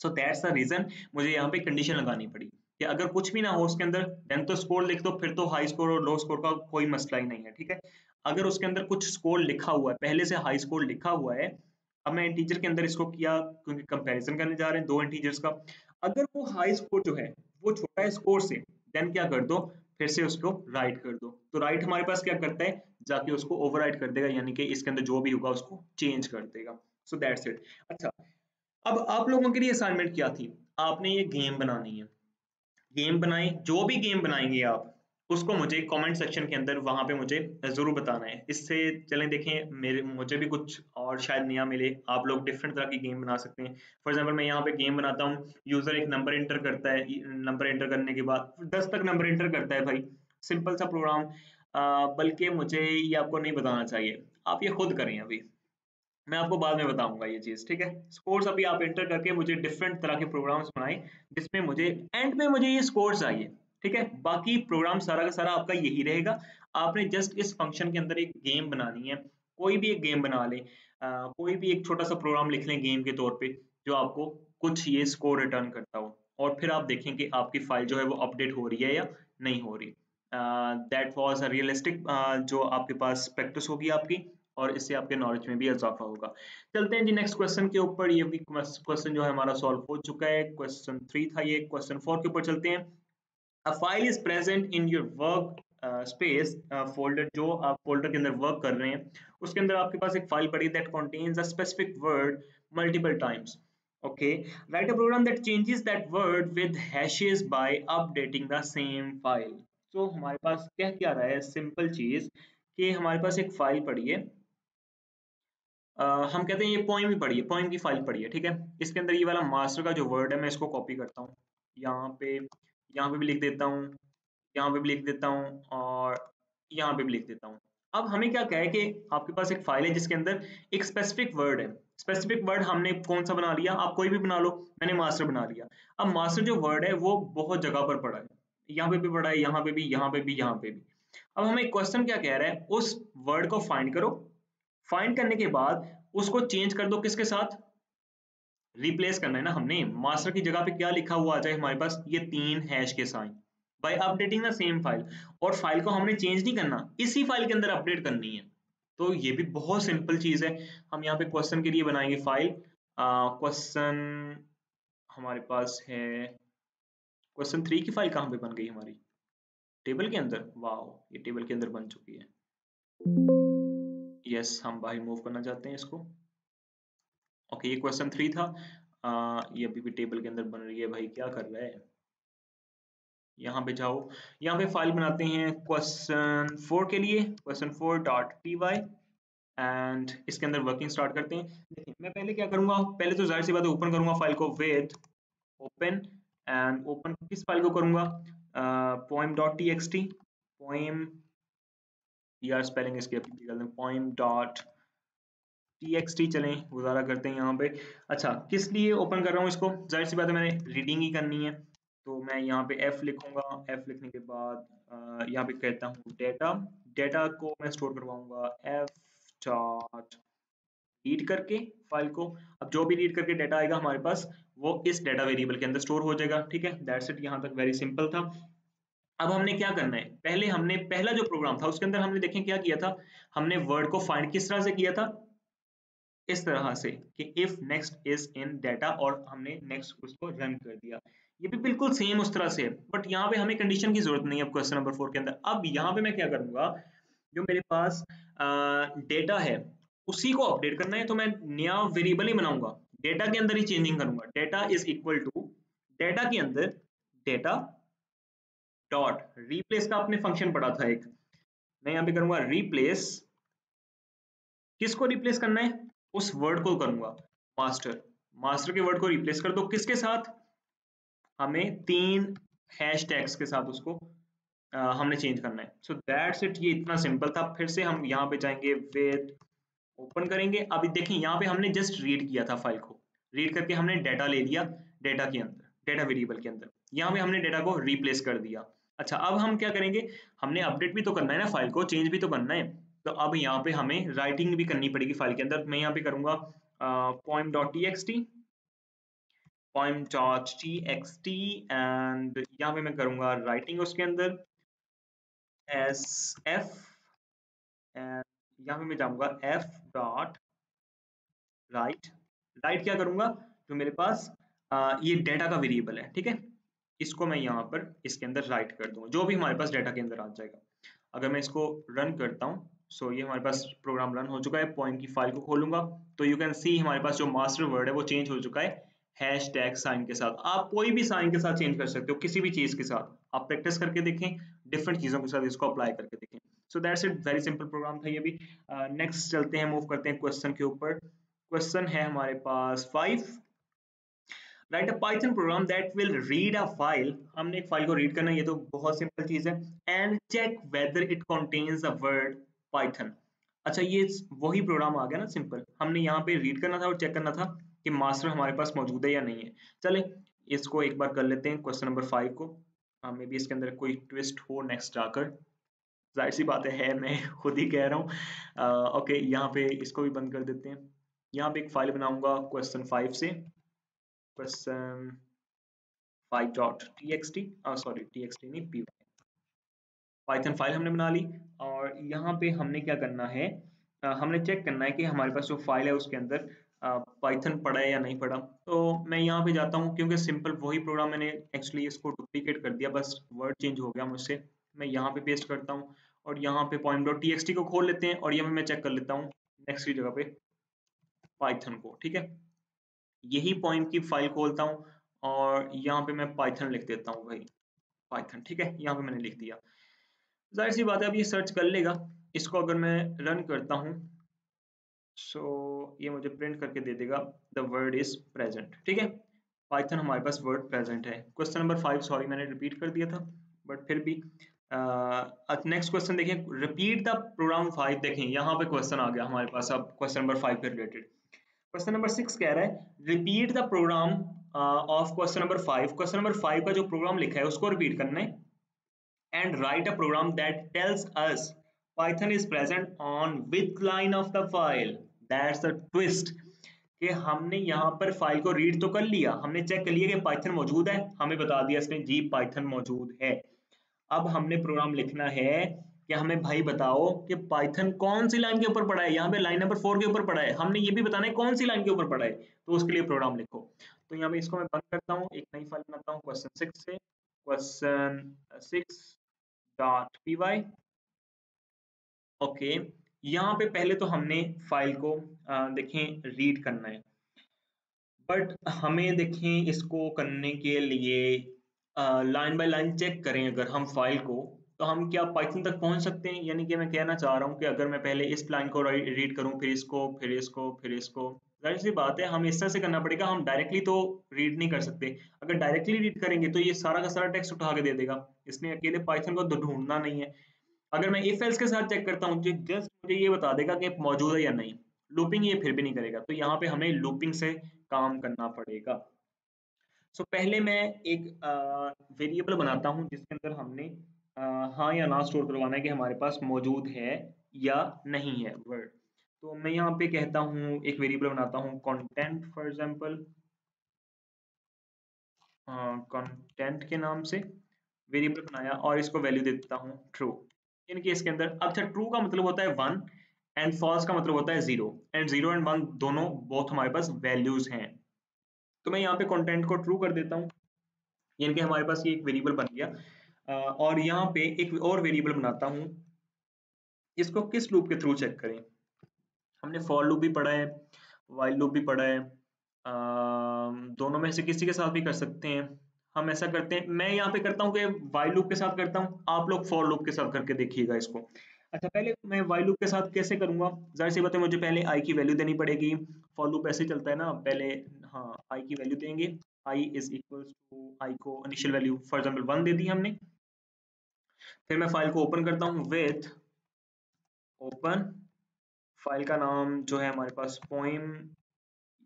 सो दैट्स द रीजन मुझे यहाँ पे कंडीशन लगानी पड़ी कि अगर कुछ भी ना हो उसके अंदर देन तो स्कोर लिख दो, फिर तो हाई स्कोर और लो स्कोर का कोई मसला ही नहीं है, ठीक है। अगर उसके अंदर कुछ स्कोर लिखा हुआ है, पहले से हाई स्कोर लिखा हुआ है, अब मैं इंटीजर के अंदर इसको किया क्योंकि कंपैरिजन करने जा रहे हैं दो इंटीजर्स का, अगर वो हाई स्कोर जो है वो छोटा है स्कोर से, देन क्या कर दो, फिर से उसको राइट कर दो। तो राइट हमारे पास क्या करता है, जाके उसको ओवरराइट कर देगा, यानी कि इसके अंदर जो भी होगा उसको चेंज कर देगा। सो दैट्स इट। अच्छा अब आप लोगों के लिए असाइनमेंट क्या थी, आपने ये गेम बनानी है, गेम बनाए, जो भी गेम बनाएंगे आप उसको मुझे कमेंट सेक्शन के अंदर वहां पे मुझे जरूर बताना है। इससे चलें देखें मेरे मुझे भी कुछ और शायद नया मिले, आप लोग डिफरेंट तरह की गेम बना सकते हैं। फॉर एग्जांपल मैं यहाँ पे गेम बनाता हूँ, यूजर एक नंबर एंटर करता है, नंबर एंटर करने के बाद 10 तक नंबर एंटर करता है भाई, सिंपल सा प्रोग्राम। बल्कि मुझे ये आपको नहीं बताना चाहिए, आप ये खुद करें अभी, मैं आपको बाद में बताऊंगा ये चीज, ठीक है। स्कोर्स अभी आप एंटर करके मुझे डिफरेंट तरह के प्रोग्राम्स बनाए जिसमें मुझे एंड में मुझे ये स्कोर चाहिए, ठीक है। बाकी प्रोग्राम सारा का सारा आपका यही रहेगा, आपने जस्ट इस फंक्शन के अंदर एक गेम बनानी है, कोई भी एक गेम बना ले, कोई भी एक छोटा सा प्रोग्राम लिख लें गेम के तौर पे जो आपको कुछ ये स्कोर रिटर्न करता हो, और फिर आप देखें कि आपकी फाइल जो है वो अपडेट हो रही है या नहीं हो रही। दैट वाज अ रियलिस्टिक, जो आपके पास प्रैक्टिस होगी आपकी, और इससे आपके नॉलेज में भी इजाफा होगा। चलते हैं जी नेक्स्ट क्वेश्चन के ऊपर, ये भी क्वेश्चन जो है हमारा सॉल्व हो चुका है, क्वेश्चन 3 था ये, क्वेश्चन 4 के ऊपर चलते हैं। A file is present in your work space folder, जो आप फोल्डर के अंदर वर्क कर रहे हैं उसके अंदर आपके पास एक फाइल पड़ी that contains a specific word multiple times. Okay, write a program that changes that word with hashes by updating the same file. तो हमारे पास क्या क्या रहा है, सिंपल चीज कि हमारे पास एक फाइल पड़ी है। हम कहते हैं ये पोएम ही पड़ी है, पोएम की फाइल पड़ी है, ठीक है। इसके अंदर ये वाला मास्टर का जो वर्ड है मैं इसको कॉपी करता हूँ, यहाँ पे यहाँ पे भी लिख देता हूँ, यहाँ पे भी लिख देता हूँ और यहाँ पे भी लिख देता हूँ। अब हमें क्या क्या है कि आपके पास एक फाइल है जिसके अंदर एक स्पेसिफिक वर्ड है। स्पेसिफिक वर्ड हमने कौन सा बना लिया, आप कोई भी बना लो, मैंने मास्टर बना लिया। अब मास्टर जो वर्ड है वो बहुत जगह पर पड़ा है, यहाँ पे भी पड़ा है, यहाँ पे भी, यहाँ पे भी, यहाँ पे भी। अब हमें क्वेश्चन क्या कह रहा है, उस वर्ड को फाइंड करो। फाइंड करने के बाद उसको चेंज कर दो, किसके साथ, रिप्लेस करना है ना हमने। मास्टर की जगह पे क्या लिखा हुआ आ जाए हमारे पास, ये 3 हैश के sign, by updating the same file. और फाइल को हमने चेंज नहीं करना, इसी फाइल के अंदर अपडेट करनी है। तो ये भी बहुत सिंपल चीज है। हम यहाँ पे क्वेश्चन के लिए बनाएंगे फाइल। क्वेश्चन हमारे पास है, क्वेश्चन 3 की फाइल कहाँ पे बन गई हमारी, टेबल के अंदर। वाह, ये टेबल के अंदर बन चुकी है। यस, हम बाहर मूव करना चाहते हैं इसको। ओके, ये क्वेश्चन 3 था। ये अभी भी टेबल के अंदर बन रही है, भाई क्या कर रहा है। यहाँ पे जाओ, यहाँ पे फाइल बनाते हैं क्वेश्चन 4 के लिए, question 4 dot P Y. And इसके अंदर वर्किंग स्टार्ट करते हैं। देखिए मैं पहले क्या करूंगा, पहले तो जाहिर सी बात है ओपन करूंगा फाइल को विद ओपन। एंड ओपन किस फाइल को करूंगा, poem dot T X T, poem, यार स्पेलिंग इसकी अपनी गलत है, पोएम डॉट टी चलें, गुजारा करते हैं यहाँ पे। अच्छा, किस लिए ओपन कर रहा हूँ इसको, जाहिर सी बात है मैंने रीडिंग ही करनी है। तो मैं यहाँ पे एफ लिखूंगा, एफ लिखने के बाद यहाँ पे कहता हूँ डेटा। डेटा को मैं स्टोर करवाऊंगा एफ डॉट रीड करके फाइल को। अब जो भी रीड करके डेटा आएगा हमारे पास वो इस डेटा वेरिएबल के अंदर स्टोर हो जाएगा, ठीक है। दैट्स इट, यहाँ तक वेरी सिंपल था। अब हमने क्या करना है, पहले हमने पहला जो प्रोग्राम था उसके अंदर हमने देखें क्या किया था, हमने वर्ड को फाइंड किस तरह से किया था, इस तरह से कि if next is in data, और हमने next उसको रन कर दिया। ये भी बिल्कुल सेम उस तरह से है, बट यहाँ पे हमें कंडीशन की जरूरत नहीं है क्वेश्चन नंबर 4 के अंदर। अब यहाँ पे मैं क्या करूंगा, जो मेरे पास डेटा है उसी को अपडेट करना है, तो मैं नया वेरिएबल ही बनाऊंगा, डेटा के अंदर ही चेंजिंग करूंगा। Data is equal to, data के अंदर डेटा डॉट रिप्लेस का आपने फंक्शन पढ़ा था एक, मैं यहाँ पे करूंगा रिप्लेस। किसको रिप्लेस करना है, उस वर्ड को करूंगा मास्टर। मास्टर के वर्ड को रिप्लेस कर दो, किसके साथ, हमें 3 हैश टैग्स के साथ उसको हमने चेंज करना है। सो दैट्स इट, ये इतना सिंपल था। फिर से हम यहाँ पे जाएंगे विद ओपन करेंगे। अभी देखें यहाँ पे हमने जस्ट रीड किया था फाइल को, रीड करके हमने डाटा ले लिया, डाटा के अंदर, डाटा वेरिएबल के अंदर यहाँ पे हमने डाटा को रिप्लेस कर दिया। अच्छा, अब हम क्या करेंगे, हमने अपडेट भी तो करना है ना, फाइल को चेंज भी तो करना है। तो अब यहाँ पे हमें राइटिंग भी करनी पड़ेगी फाइल के अंदर। मैं यहाँ पे करूंगा poem dot T X T, poem dot T X T, and यहाँ पे मैं करूंगा राइटिंग उसके अंदर एस एफ, एंड यहाँ पे मैं जाऊंगा एफ डॉट राइट। राइट क्या करूंगा, जो मेरे पास ये डेटा का वेरिएबल है, ठीक है, इसको मैं यहाँ पर इसके अंदर राइट कर दूंगा, जो भी हमारे पास डेटा के अंदर आ जाएगा। अगर मैं इसको रन करता हूँ, सो ये हमारे पास प्रोग्राम रन हो चुका है। पॉइंट की फाइल को खोलूंगा तो यू कैन सी हमारे पास जो मास्टर वर्ड है वो चेंज हो चुका है हैश टैग साइन के साथ। आप कोई भी साइन के साथ चेंज कर सकते हो, किसी भी चीज के साथ। आप प्रैक्टिस करके देखें, डिफरेंट चीजों के साथ इसको अप्लाई करके देखें। So that's it, very simple program था ये भी। नेक्स्ट चलते हैं, मूव करते हैं क्वेश्चन के ऊपर। क्वेश्चन है हमारे पास 5, right a Python program that will read a file. हमने एक फाइल को रीड करना है, ये तो बहुत सिंपल चीज है। And check whether it contains the word Python. अच्छा, ये वही प्रोग्राम आ गया ना, सिंपल। हमने यहाँ पे रीड करना था और चेक करना था कि मास्टर हमारे पास मौजूद है या नहीं है। चले इसको एक बार कर लेते हैं, क्वेश्चन नंबर 5 को। मे भी इसके अंदर कोई ट्विस्ट हो नेक्स्ट आकर, जाहिर सी बात है मैं खुद ही कह रहा हूँ। ओके, यहाँ पे इसको भी बंद कर देते हैं। यहाँ पे एक फाइल बनाऊंगा क्वेश्चन 5 से, question 5 dot T X T, sorry T X T नहीं, पी पाइथन फाइल हमने बना ली। और यहाँ पे हमने क्या करना है, हमने चेक करना है कि हमारे पास जो फाइल है उसके अंदर पाइथन पड़ा है या नहीं पड़ा। तो मैं यहाँ पे जाता हूँ, क्योंकि सिंपल वही प्रोग्राम मैंने एक्चुअली इसको डुप्लीकेट कर दिया, बस वर्ड चेंज हो गया मुझसे। मैं यहाँ पे पेस्ट करता हूँ और यहाँ पे poem dot T X T को खोल लेते हैं और यहाँ पे मैं चेक कर लेता हूँ नेक्स्ट की जगह पे पाइथन को, ठीक है। यही पोएम की फाइल खोलता हूँ और यहाँ पे मैं पाइथन लिख देता हूँ भाई, पाइथन, ठीक है, यहाँ पे मैंने लिख दिया। जाहिर सी बात है अब ये सर्च कर लेगा। इसको अगर मैं रन करता हूँ सो ये मुझे प्रिंट करके दे देगा द वर्ड इज प्रेजेंट, ठीक है, पाइथन हमारे पास वर्ड प्रेजेंट है। क्वेश्चन नंबर 5, सॉरी मैंने रिपीट कर दिया था बट फिर भी नेक्स्ट क्वेश्चन देखिए, रिपीट द प्रोग्राम 5। देखें यहाँ पे क्वेश्चन आ गया हमारे पास अब क्वेश्चन नंबर 5 के रिलेटेड। क्वेश्चन नंबर 6 कह रहा है repeat the program of question number 5। Question number 5 का जो प्रोग्राम लिखा है उसको रिपीट करना है and write a program that tells us Python is present on which line of the file. That's the twist कि हमने यहाँ पर फाइल को रीड तो कर लिया, हमने चेक कर लिया कि पाइथन मौजूद है, हमें बता दिया इसने जी पाइथन मौजूद है। अब हमने प्रोग्राम लिखना है कि हमें भाई बताओ कि पाइथन कौन सी लाइन के ऊपर पड़ा है। यहाँ पे लाइन नंबर 4 के ऊपर पड़ा है, हमने ये भी बताना है कौन सी लाइन के ऊपर पड़ा है, तो उसके लिए प्रोग्राम लिखो। तो यहाँ पे इसको मैं बंद करता हूँ, एक नई फाइल बनाता हूँ क्वेश्चन 6 से, क्वेश्चन 6.py। ओके, यहाँ पे पहले तो हमने फाइल को देखें रीड करना है, बट हमें देखें इसको करने के लिए लाइन बाय लाइन चेक करें अगर हम फाइल को, तो हम क्या पाइथन तक पहुंच सकते हैं। यानी कि मैं कहना चाह रहा हूँ कि अगर मैं पहले इस लाइन को रीड करूँ, फिर इसको, फिर इसको, फिर इसको, जाहिर सी बात है हम इस तरह से करना पड़ेगा, हम डायरेक्टली तो रीड नहीं कर सकते। अगर डायरेक्टली रीड करेंगे तो ये सारा का सारा टेक्स्ट उठा के दे देगा, इसने अकेले पाइथन को तो ढूंढना नहीं है। अगर मैं इफ एल्स के साथ चेक करता हूँ जस्ट मुझे ये बता देगा कि मौजूद है या नहीं, लूपिंग ये फिर भी नहीं करेगा, तो यहाँ पे हमें लूपिंग से काम करना पड़ेगा। सो पहले मैं एक वेरिएबल बनाता हूँ जिसके अंदर हमने हाँ या ना स्टोर करवाना है कि हमारे पास मौजूद है या नहीं है वर्ड। तो मैं यहाँ पे कहता हूँ, एक वेरिएबल बनाता हूँ कंटेंट फॉर एग्जांपल, कंटेंट के नाम से वेरिएबल बनाया और इसको वैल्यू दे देता हूँ ट्रू। यानी कि इसके अंदर, अच्छा ट्रू का मतलब होता है 1 एंड फॉल्स का मतलब होता है 0, एंड 0 एंड 1 दोनों बोथ हमारे पास वैल्यूज हैं। तो मैं यहाँ पे कंटेंट को ट्रू कर देता हूँ, यानी कि हमारे पास ये एक वेरिएबल बन गया। और यहाँ पे एक और वेरिएबल बनाता हूँ, इसको किस लूप के थ्रू चेक करें। हमने फॉर लूप भी पढ़ा है, व्हाइल लूप भी पढ़ा है, दोनों में से किसी के साथ भी कर सकते हैं। हम ऐसा करते हैं, मैं यहाँ पे करता हूँ कि व्हाइल लूप के साथ करता हूँ, आप लोग फॉर लूप के साथ करके देखिएगा इसको। अच्छा, पहले मैं व्हाइल लूप के साथ कैसे करूंगा, जाहिर सी बात है मुझे पहले आई की वैल्यू देनी पड़ेगी। फॉर लूप ऐसे चलता है ना, पहले हाँ आई की वैल्यू देंगे, आई इज इक्वल टू, आई को इनिशियल वैल्यू फॉर एग्जाम्पल 1 दे दी हमने। फिर मैं फाइल को ओपन करता हूँ विथ ओपन, फाइल का नाम जो है हमारे पास पोएम,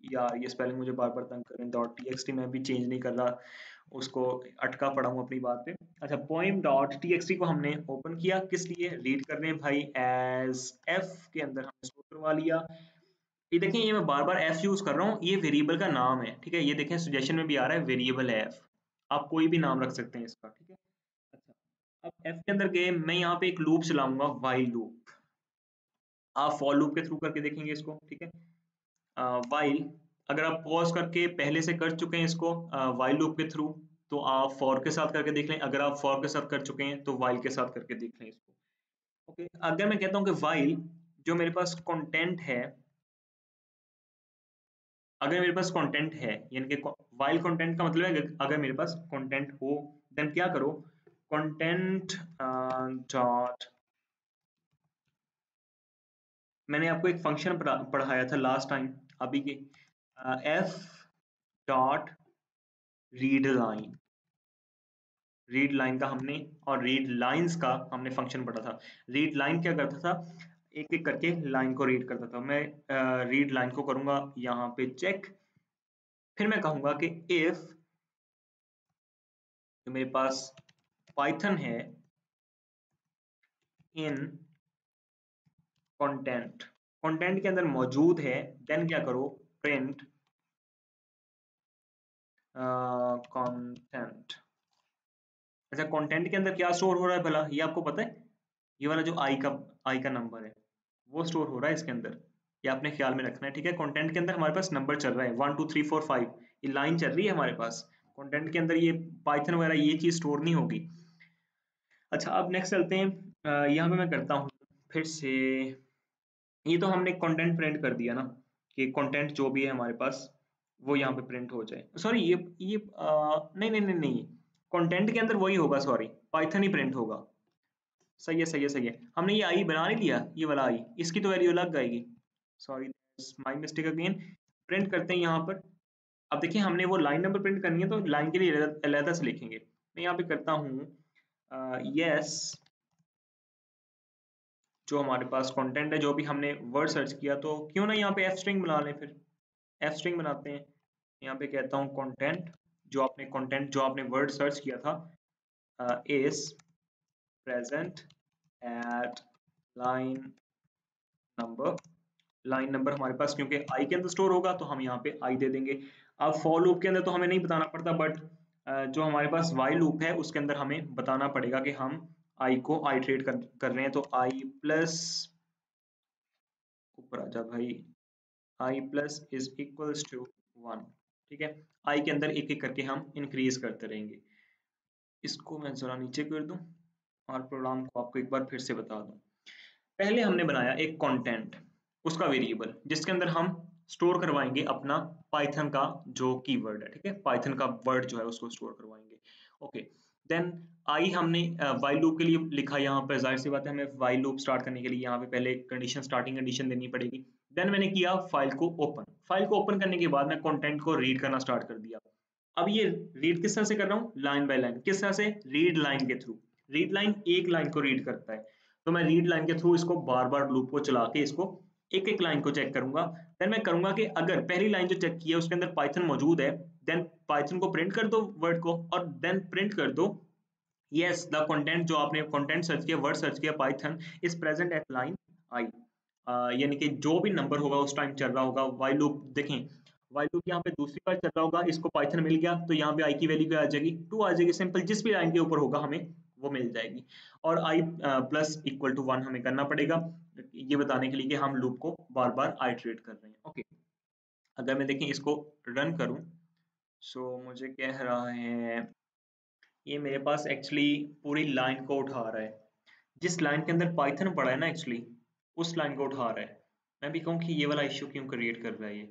यार ये स्पेलिंग मुझे बार बार तंग कर रहे हैं, डॉट टीएक्सटी मैं भी चेंज नहीं कर रहा, उसको अटका पड़ा हूँ अपनी बात पे। अच्छा, पोएम डॉट टीएक्सटी को हमने ओपन किया, किस लिए, रीड करने हैं भाई, एज एफ के अंदर हमने स्टोर करवा लिया। ये देखें, ये मैं बार बार एफ यूज कर रहा हूँ, ये वेरिएबल का नाम है, ठीक है, ये देखें सजेशन में भी आ रहा है वेरिएबल है एफ, आप कोई भी नाम रख सकते हैं इसका, ठीक है। अच्छा, अब एफ के अंदर गए, मैं यहाँ पे एक लूप चलाऊंगा, व्हाइल लूप, आप फॉर लूप के थ्रू करके देखेंगे इसको, ठीक है। व्हाइल, अगर आप पॉज करके पहले से कर चुके हैं इसको व्हाइल लूप के थ्रू, तो आप फॉर के साथ करके देख लें, अगर आप फॉर के साथ कर चुके हैं तो व्हाइल के साथ करके देख लें इसको। ओके, अगर मैं कहता हूं कि व्हाइल जो मेरे पास कंटेंट है, अगर मेरे पास कंटेंट है, यानी कि व्हाइल कंटेंट का मतलब है अगर मेरे पास कंटेंट हो, देन क्या करो, कंटेंट डॉट, मैंने आपको एक फंक्शन पढ़ाया था लास्ट टाइम अभी के, F dot read line, read line का हमने और रीड लाइंस का हमने फंक्शन पढ़ा था। रीड लाइन क्या करता था, एक एक करके लाइन को रीड करता था। मैं रीड लाइन को करूंगा यहाँ पे चेक, फिर मैं कहूंगा कि इफ जो मेरे पास पाइथन है इन कंटेंट, कंटेंट के अंदर मौजूद है, देन क्या करो, प्रिंट कंटेंट। अच्छा, कंटेंट के अंदर क्या स्टोर हो रहा है भला, ये आपको पता है, ये वाला जो आई का नंबर है वो स्टोर हो रहा है इसके अंदर, ये आपने ख्याल में रखना है, ठीक है। कंटेंट के अंदर हमारे पास नंबर चल रहा है 1 2 3 4 5, ये लाइन चल रही है हमारे पास कंटेंट के अंदर, ये पाइथन वगैरह ये चीज स्टोर नहीं होगी। अच्छा, अब नेक्स्ट चलते हैं, यहाँ पे मैं करता हूँ फिर से, ये तो हमने कंटेंट प्रिंट कर दिया ना कि कंटेंट जो भी है हमारे पास वो यहाँ पे प्रिंट हो जाए। सॉरी ये नहीं नहीं नहीं नहीं, कंटेंट के अंदर वही होगा, सॉरी पाइथन ही प्रिंट होगा। सही है सही है सही है, हमने ये आई बना नहीं लिया, ये वाला आई, इसकी तो वैल्यू अलग आएगी। Sorry my mistake again. Print करते हैं यहाँ पर। अब देखिए हमने वो लाइन नंबर प्रिंट करनी है तो लाइन के लिए अलग से लिखेंगे। मैं यहाँ पे करता हूँ यस, जो हमारे पास कंटेंट है, जो भी हमने वर्ड सर्च किया, तो क्यों ना यहाँ पे एफ स्ट्रिंग बना लें, फिर एफ स्ट्रिंग बनाते हैं। यहाँ पे कहता हूँ कंटेंट, जो आपने वर्ड सर्च किया था is present at line number. Line number हमारे पास क्योंकि आई के अंदर स्टोर होगा तो हम यहाँ पे आई दे देंगे। अब फॉर लूप के अंदर तो हमें नहीं बताना पड़ता, बट जो हमारे पास वाइल लूप है उसके अंदर हमें बताना पड़ेगा कि हम आई को आइटरेट कर रहे हैं। तो आई प्लस, ऊपर आजा भाई, आई प्लस इज इक्वल्स टू 1। ठीक है, आई के अंदर एक एक करके हम इंक्रीज करते रहेंगे। इसको मैं जरा नीचे कर दूं और प्रोग्राम को आपको एक बार फिर से बता दूं। पहले हमने बनाया एक कंटेंट, उसका वेरिएबल, जिसके अंदर हम स्टोर करवाएंगे अपना पाइथन का जो कीवर्ड है। ठीक है, पाइथन का वर्ड जो है उसको स्टोर करवाएंगे। ओके, देन आई हमने वाइल लूप के लिए लिखा। यहाँ पर जाहिर सी बात है, हमें वाइल लूप स्टार्ट करने के लिए यहाँ पे पहले कंडीशन, स्टार्टिंग कंडीशन देनी पड़ेगी। देन मैंने किया फाइल को ओपन। फाइल को ओपन करने के बाद मैं कंटेंट को रीड करना स्टार्ट कर दिया। अब ये रीड किस तरह से कर रहा हूँ, लाइन बाय लाइन। किस तरह से, रीड लाइन के थ्रू। रीड लाइन एक लाइन को रीड करता है, तो मैं रीड लाइन के थ्रू इसको बार बार लूप को चला के इसको एक एक लाइन को चेक करूंगा। देन मैं करूंगा कि अगर पहली लाइन जो चेक की है उसके अंदर पाइथन मौजूद है, देन पाइथन को प्रिंट कर दो वर्ड को, और देन प्रिंट कर दो यस द कंटेंट, जो आपने कंटेंट सर्च किया, वर्ड सर्च किया, python is present at line I. यानी कि जो भी नंबर होगा उस टाइम चल रहा होगा वाइल लूप। देखें वाइल लूप यहाँ पे दूसरी बार चल रहा होगा, इसको पाइथन मिल गया तो यहाँ पे आई की वैल्यू क्या आ जाएगी, 2 आ जाएगी। सिंपल, जिस भी लाइन के ऊपर होगा हमें वो मिल जाएगी। और आई प्लस इक्वल टू 1 हमें करना पड़ेगा, ये बताने के लिए कि हम लूप को बार बार आइटरेट कर रहे हैं। ओके, अगर मैं देखें इसको रन करूं, सो मुझे कह रहा है ये मेरे पास एक्चुअली पूरी लाइन को उठा रहा है। जिस लाइन के अंदर पाइथन पड़ा है ना, एक्चुअली उस लाइन को उठा रहा है। मैं भी कहूँ कि ये वाला इश्यू क्यों क्रिएट कर रहा है ये।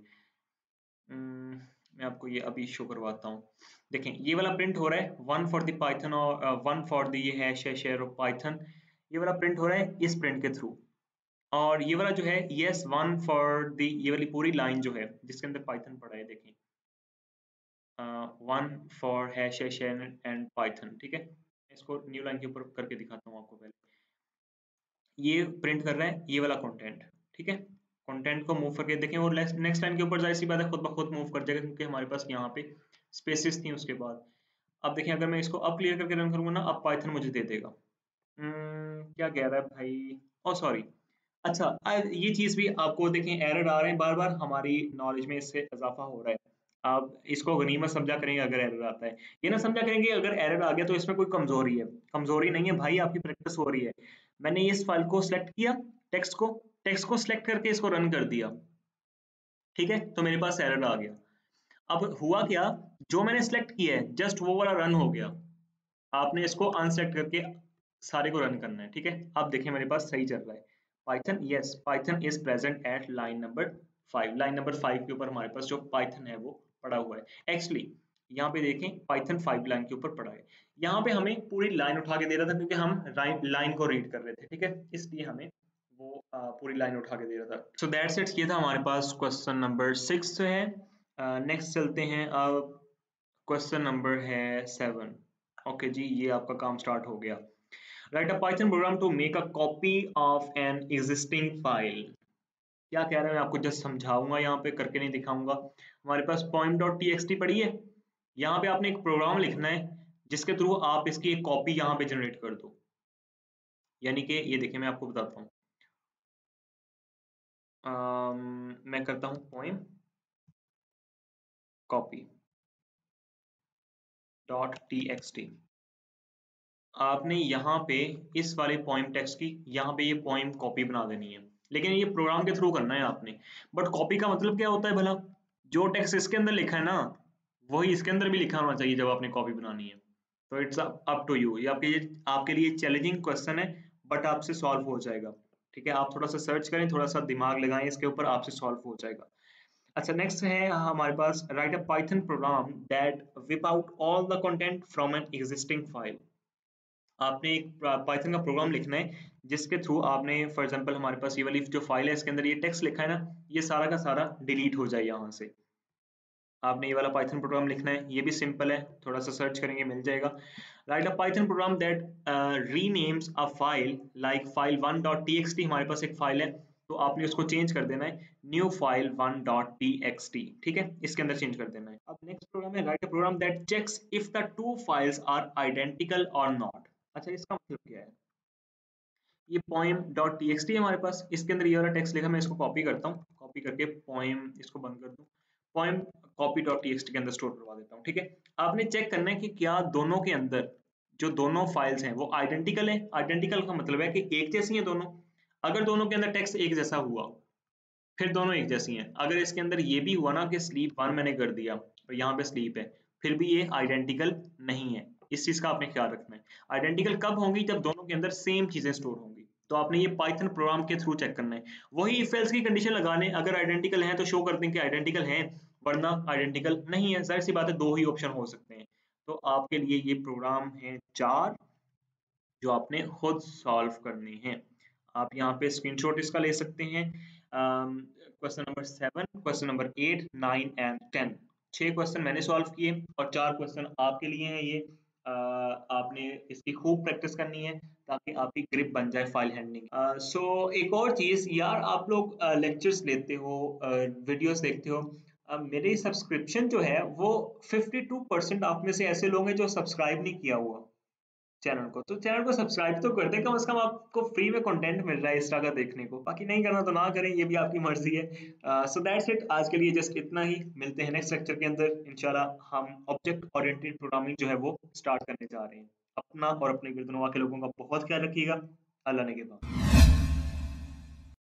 मैं आपको ये अभी शो करवाता हूँ। देखें ये वाला प्रिंट हो रहा है 1 फॉर द पाइथन और 1 फॉर द ये हैश है शेयर ऑफ पाइथन। ये वाला प्रिंट हो रहा है इस प्रिंट के थ्रू। और ये वाला जो है यस 1 फॉर द, ये वाली पूरी लाइन जो है जिसके अंदर पाइथन पड़ा है, देखें 1 for hash share and Python. ठीक है, इसको न्यू लाइन के ऊपर करके दिखाता हूँ आपको। पहले ये प्रिंट कर रहा है ये वाला कंटेंट। ठीक है, कंटेंट को मूव करके देखें वो नेक्स्ट लाइन के ऊपर जाहिर सी बात है खुद ब खुद मूव कर जाएगा, क्योंकि हमारे पास यहाँ पे स्पेसिस थी उसके बाद। अब देखें अगर मैं इसको अब क्लियर करके रन करूंगा ना, अब पाइथन मुझे दे देगा। क्या कह रहा है भाई, ओ सॉरी। अच्छा ये चीज भी आपको देखें, एरर आ रहे हैं बार बार, हमारी नॉलेज में इससे इजाफा हो रहा है। आप इसको गनीमत समझा करेंगे अगर एरर आता है, ये ना समझा करेंगे अगर एरर आ गया तो इसमें कोई कमजोरी है। कमजोरी नहीं है भाई, आपकी प्रैक्टिस हो रही है। मैंने इस फाइल को सिलेक्ट किया, टेक्स्ट को सिलेक्ट करके इसको रन कर दिया। ठीक है, तो मेरे पास एरर आ गया। अब हुआ क्या, जो मैंने सिलेक्ट किया है जस्ट वो वाला रन हो गया। आपने इसको अनसेलेक्ट करके सारे को रन करना है। ठीक है, अब देखिए मेरे पास सही चल रहा है Python. Yes, Python is present at line number 5। Line number 5 के ऊपर हमारे पास जो पाइथन है वो पड़ा हुआ है। एक्चुअली यहाँ पे देखें पाइथन 5 लाइन के ऊपर पड़ा है। यहाँ पे हमें पूरी लाइन उठा के दे रहा था क्योंकि हम लाइन को रीड कर रहे थे। ठीक है, इसलिए हमें वो पूरी लाइन उठा के दे रहा था। सो दैट्स इट, ये था हमारे पास क्वेश्चन नंबर 6 है। नेक्स्ट चलते हैं, अब क्वेश्चन नंबर है 7। ओके जी, ये आपका काम स्टार्ट हो गया। Write a Python program to make a copy of an existing file. क्या कह रहे हैं, मैं आपको जस्ट समझाऊंगा, यहाँ पे करके नहीं दिखाऊंगा। हमारे पास poem.txt पड़ी है, यहाँ पे आपने एक प्रोग्राम लिखना है जिसके थ्रू आप इसकी एक कॉपी यहाँ पे जनरेट कर दो। यानी कि ये देखिए मैं आपको बताता हूँ। मैं करता हूँ पोएम कॉपी .txt। आपने यहाँ पे इस वाले पोएम टेक्स्ट की यहाँ पे ये पोएम कॉपी बना देनी है, लेकिन ये प्रोग्राम के थ्रू करना है आपने। बट कॉपी का मतलब क्या होता है भला, जो टेक्स्ट इसके अंदर लिखा है ना वही इसके अंदर भी लिखा होना चाहिए जब आपने कॉपी बनानी है। तो इट्स अप टू यू, ये आपके लिए चैलेंजिंग क्वेश्चन है, बट आपसे सॉल्व हो जाएगा। ठीक है, आप थोड़ा सा सर्च करें, थोड़ा सा दिमाग लगाएं इसके ऊपर, आपसे सॉल्व हो जाएगा। अच्छा, नेक्स्ट है हमारे पास right a Python program that wipe out all the content from an existing file. आपने एक पाइथन का प्रोग्राम लिखना है जिसके थ्रू आपने फॉर एग्जांपल हमारे पास ये वाली जो फाइल है इसके अंदर ये टेक्स्ट लिखा है ना, ये सारा का सारा डिलीट हो जाए यहाँ से। आपने ये वाला पाइथन प्रोग्राम लिखना है, ये भी सिंपल है, थोड़ा सा सर्च करेंगे मिल जाएगा। Right a Python program that renames a file like file1.txt, हमारे पास एक फाइल है तो आपने उसको चेंज कर देना है न्यू फाइल 1.txt, ठीक है, इसके अंदर चेंज कर देना है। अब नेक्स्ट प्रोग्राम है write a program that checks if the two files are identical और नॉट। अच्छा, इसका मतलब क्या है? ये poem.txt है हमारे पास, इसके अंदर ये वाला टेक्स्ट लिखा, मैं इसको कॉपी करता हूँ, कॉपी करके poem इसको बंद कर दूं, poem copy.txt के अंदर स्टोर करवा देता हूँ, ठीक है। आपने चेक करना है कि क्या दोनों के अंदर जो दोनों फाइल्स हैं वो आइडेंटिकल है। आइडेंटिकल का मतलब है कि एक जैसी हैं दोनों। अगर दोनों के अंदर टेक्स्ट एक जैसा हुआ फिर दोनों एक जैसी हैं। अगर इसके अंदर ये भी हुआ ना कि स्लीप वन मैंने कर दिया और यहाँ पे स्लीप है, फिर भी ये आइडेंटिकल नहीं है। इस चीज का आपने ख्याल रखना है। आइडेंटिकल कब होंगी? जब दोनों के अंदर सेम चीजें स्टोर होंगी। तो आपने ये पाइथन प्रोग्राम के थ्रू चेक करना है। वही इफ एल्स की कंडीशन लगाने, अगर आइडेंटिकल है तो शो कर दें कि आइडेंटिकल है, वरना आइडेंटिकल नहीं है। जाहिर सी बात है, दो ही ऑप्शन हो सकते हैं। तो आपके लिए ये प्रोग्राम है 4 जो आपने खुद सॉल्व करने हैं। आप यहाँ पे स्क्रीनशॉट इसका ले सकते हैं। Question number 7, question number 8, 9 and 10, 6 question मैंने सॉल्व किए और 4 क्वेश्चन आपके लिए हैं ये। आपने इसकी खूब प्रैक्टिस करनी है ताकि आपकी ग्रिप बन जाए फाइल हैंडलिंग। सो एक और चीज यार, आप लोग लेक्चर्स लेते हो, वीडियोस देखते हो, मेरी सब्सक्रिप्शन जो है वो 52% आप में से ऐसे लोग हैं जो सब्सक्राइब नहीं किया हुआ चैनल को। तो चैनल को सब्सक्राइब तो कर दें, कम से कम आपको फ्री में कंटेंट मिल रहा है इंस्टा का देखने को। बाकी नहीं करना तो ना करें, ये भी आपकी मर्जी है। सो दैट्स इट, आज के लिए जस्ट इतना ही। मिलते हैं नेक्स्ट लेक्चर के अंदर इंशाल्लाह। हम ऑब्जेक्ट ओरिएंटेड प्रोग्रामिंग जो है वो स्टार्ट करने जा रहे हैं। अपना और अपने गिरदनवा के लोगों का बहुत ख्याल रखिएगा। अल्लाह ने के बाद।